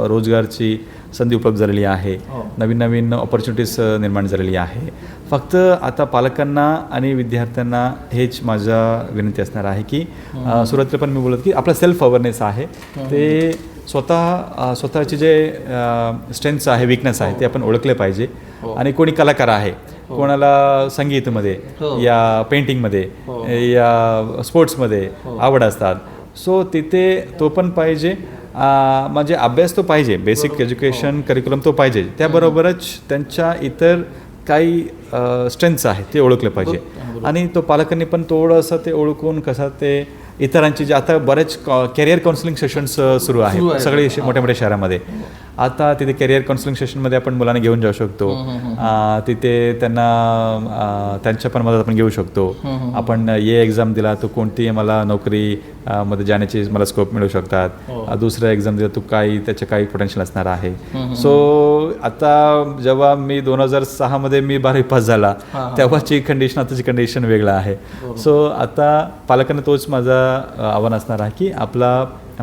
रोजगारची संधी उपलब्ध झालेली आहे, नवीन ऑपॉर्च्युनिटीज निर्माण झालेली आहे. फक्त आता पालकांना आणि विद्यार्थ्यांना हेच माझा विनंती असणार आहे की सुरुवातीला पण मी बोलत की आपला सेल्फ अवेअरनेस आहे ते स्वतःचे जे स्ट्रेंथ्स आहे, विकनेस आहे ते आपण ओळखले पाहिजे. आणि कोणी कलाकार आहे, कोणाला संगीतमध्ये या पेंटिंगमध्ये या स्पोर्ट्समध्ये आवड असतात, सो तिथे तो पण पाहिजे. म्हणजे अभ्यास तो पाहिजे, बेसिक एज्युकेशन करिक्युलम तो पाहिजे, त्याबरोबरच त्यांच्या इतर काही स्ट्रेंथ्स आहेत ते ओळखले पाहिजे. आणि तो पालकांनी पण थोडंसं ते ओळखून कसं ते इतरांची जे आता बरेच कॅरियर काउन्सिलिंग सेशन्स सुरू आहे सगळे मोठ्या मोठ्या शहरामध्ये. आता तिथे कॅरियर काउन्सिलिंग सेशनमध्ये आपण मुलांना घेऊन जाऊ शकतो. तिथे त्यांच्या पण मदत आपण घेऊ शकतो. आपण ये एक्झाम दिला तो कोणती मला नोकरी मध्ये जाण्याची मला स्कोप मिळू शकतात, दुसरं एक्झाम दिला तो त्याचे काही पोटेन्शियल असणार आहे. सो आता जेव्हा मी 2006 मध्ये मी 12वी पास झाला तेव्हाची कंडिशन आताची कंडिशन वेगळं आहे. सो आता पालकांना तोच माझा आव्हान असणार आहे की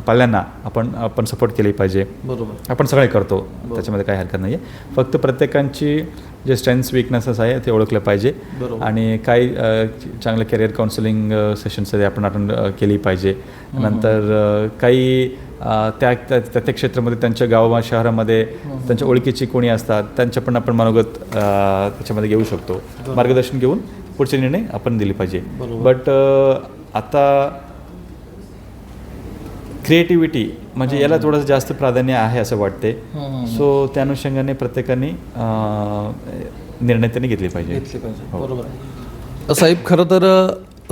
पाल्यांना आपण सपोर्ट केली पाहिजे. बरोबर, आपण सगळे करतो, त्याच्यामध्ये काही हरकत नाही आहे. फक्त प्रत्येकांची जे स्ट्रेंथ्स विकनेसेस आहे ते ओळखले पाहिजे. आणि काही चांगले कॅरियर काउन्सिलिंग सेशन्स आपण केली पाहिजे. नंतर काही त्या क्षेत्रामध्ये त्यांच्या गावा शहरामध्ये त्यांच्या ओळखीची कोणी असतात त्यांच्या पण आपण मनोगत त्याच्यामध्ये घेऊ शकतो, मार्गदर्शन घेऊन पुढचे निर्णय आपण दिले पाहिजे. बट आता क्रिएटिव्हिटी म्हणजे याला थोडंसं जास्त प्राधान्य आहे असं वाटते. सो त्या अनुषंगाने प्रत्येकाने निर्णय त्यांनी घेतले पाहिजे. बरोबर. साहेब, खरं तर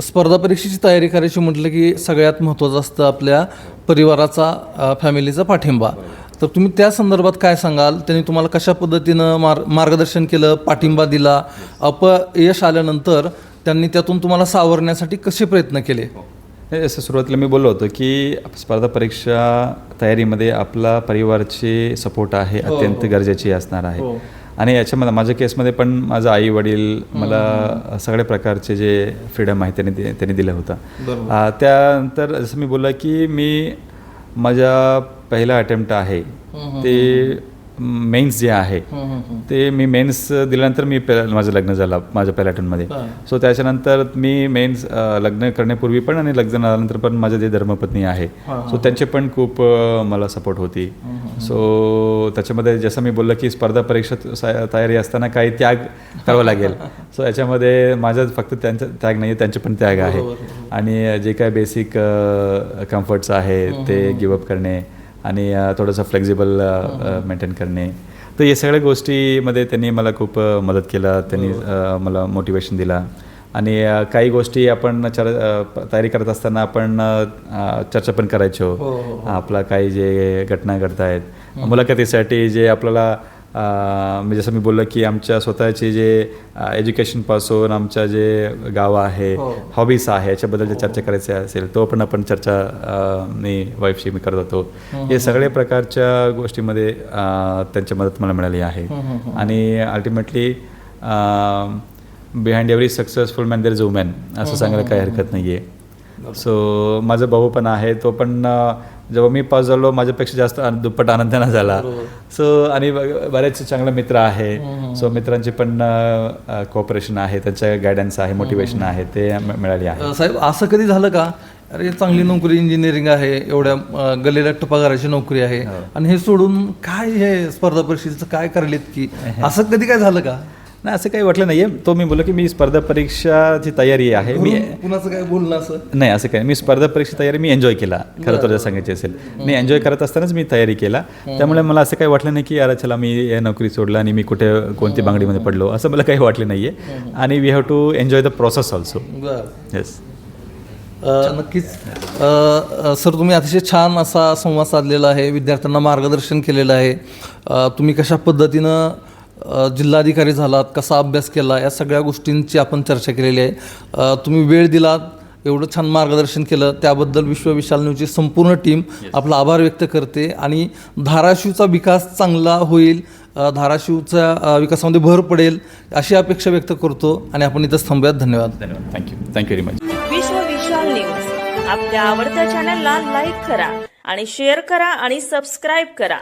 स्पर्धा परीक्षेची तयारी करायची म्हटलं की सगळ्यात महत्त्वाचं असतं आपल्या परिवाराचा, फॅमिलीचा पाठिंबा. तर तुम्ही त्या संदर्भात काय सांगाल? त्यांनी तुम्हाला कशा पद्धतीनं मार्गदर्शन केलं, पाठिंबा दिला? अपयश आल्यानंतर त्यांनी त्यातून तुम्हाला सावरण्यासाठी कसे प्रयत्न केले? असं सुरुवातीला मी बोललो होतो की स्पर्धा परीक्षा तयारीमध्ये आपला परिवारचे सपोर्ट आहे अत्यंत गरजेची असणार आहे. आणि याच्यामध्ये माझ्या केसमध्ये पण माझा आई वडील मला सगळ्या प्रकारचे जे फ्रीडम आहे त्यांनी दिलं होतं. त्यानंतर जसं मी बोलला की मी माझा पहिला अटेम्प्ट आहे ते मेन्स जे आहे ते मी मेन्स दिल्यानंतर माझं लग्न झालं माझ्या पहिल्या अटेम्प्टमध्ये. सो त्याच्यानंतर मी मेन्स लग्न करण्यापूर्वी पण आणि लग्न झाल्यानंतर पण माझे जे धर्मपत्नी आहे सो त्यांचे पण खूप मला सपोर्ट होती. सो त्याच्यामध्ये जसं मी बोललं की स्पर्धा परीक्षा तयारी असताना काही त्याग करावा लागेल. सो याच्यामध्ये माझं फक्त त्यांचा त्याग नाही, त्यांचे पण त्याग आहे. आणि जे काय बेसिक कम्फर्ट्स आहे ते गिवअप करणे आणि थोडंसं फ्लेक्झिबल मेंटेन करणे, तर या सगळ्या गोष्टीमध्ये त्यांनी मला खूप मदत केलं. त्यांनी मला मोटिवेशन दिला. आणि काही गोष्टी आपण तयारी करत असताना आपण चर्चा पण करायचो. आपला काही जे घटना घडत आहेत मुलाखतीसाठी जे आपल्याला जसं मी बोललो की आमच्या स्वतःचे जे एज्युकेशनपासून आमच्या जे गाव आहे, हॉबीज आहे, याच्याबद्दल जे चर्चा करायची असेल तो पण आपण चर्चा मी वाईफशी मी करत होतो. हे सगळ्या प्रकारच्या गोष्टीमध्ये त्यांची मदत मला मिळाली आहे. आणि ultimately behind every successful man there is a woman असं सांगायला काही हरकत नाही आहे. सो माझा भाऊ पण आहे, तो पण जेव्हा मी पास झालो माझ्यापेक्षा जास्त दुप्पट आनंदानं झाला. सो आणि बरेच चांगले मित्र आहे. सो मित्रांचे पण कोऑपरेशन आहे, त्यांचं गायडन्स आहे, मोटिवेशन आहे ते मिळाली आहे. साहेब, असं कधी झालं का अरे चांगली नोकरी इंजिनिअरिंग आहे, एवढ्या गल्लीला पगाराची नोकरी आहे आणि हे सोडून काय हे स्पर्धा परीक्षेचं काय करायलेत की असं कधी काय झालं का? नाही, असं काही वाटलं नाही आहे. तो मी बोललो की मी स्पर्धा परीक्षाची तयारी आहे. मी कुणाचं काय बोलणं असं नाही, असं काही मी स्पर्धा परीक्षा तयारी मी एन्जॉय केला. खरं तर जर सांगायचे असेल, मी एन्जॉय करत असतानाच मी तयारी केला. त्यामुळे मला असं काही वाटलं नाही की अरे चला मी या नोकरी सोडला आणि मी कुठे कोणती बांगडीमध्ये पडलो, असं मला काही वाटलं नाही आहे. आणि we have to enjoy the process also. Yes. नक्कीच सर, तुम्ही अतिशय छान असा संवाद साधलेला आहे, विद्यार्थ्यांना मार्गदर्शन केलेलं आहे. तुम्ही कशा पद्धतीनं जिल्हाधिकारी झालात, कसा अभ्यास केला, या सगळ्या गोष्टींची आपण चर्चा केलेली आहे. तुम्ही वेळ दिलात, एवढं छान मार्गदर्शन केलं, त्याबद्दल विश्व विशाल न्यूजची संपूर्ण टीम आपला आभार व्यक्त करते. आणि धाराशिवचा विकास चांगला होईल, धाराशिवच्या विकासामध्ये भर पडेल अशी अपेक्षा व्यक्त करतो आणि आपण इथंच थांबूयात. धन्यवाद. Thank you very much. विश्व विशाल न्यूज आपल्या आवडत्या चॅनलला लाईक करा आणि शेअर करा आणि सबस्क्राईब करा.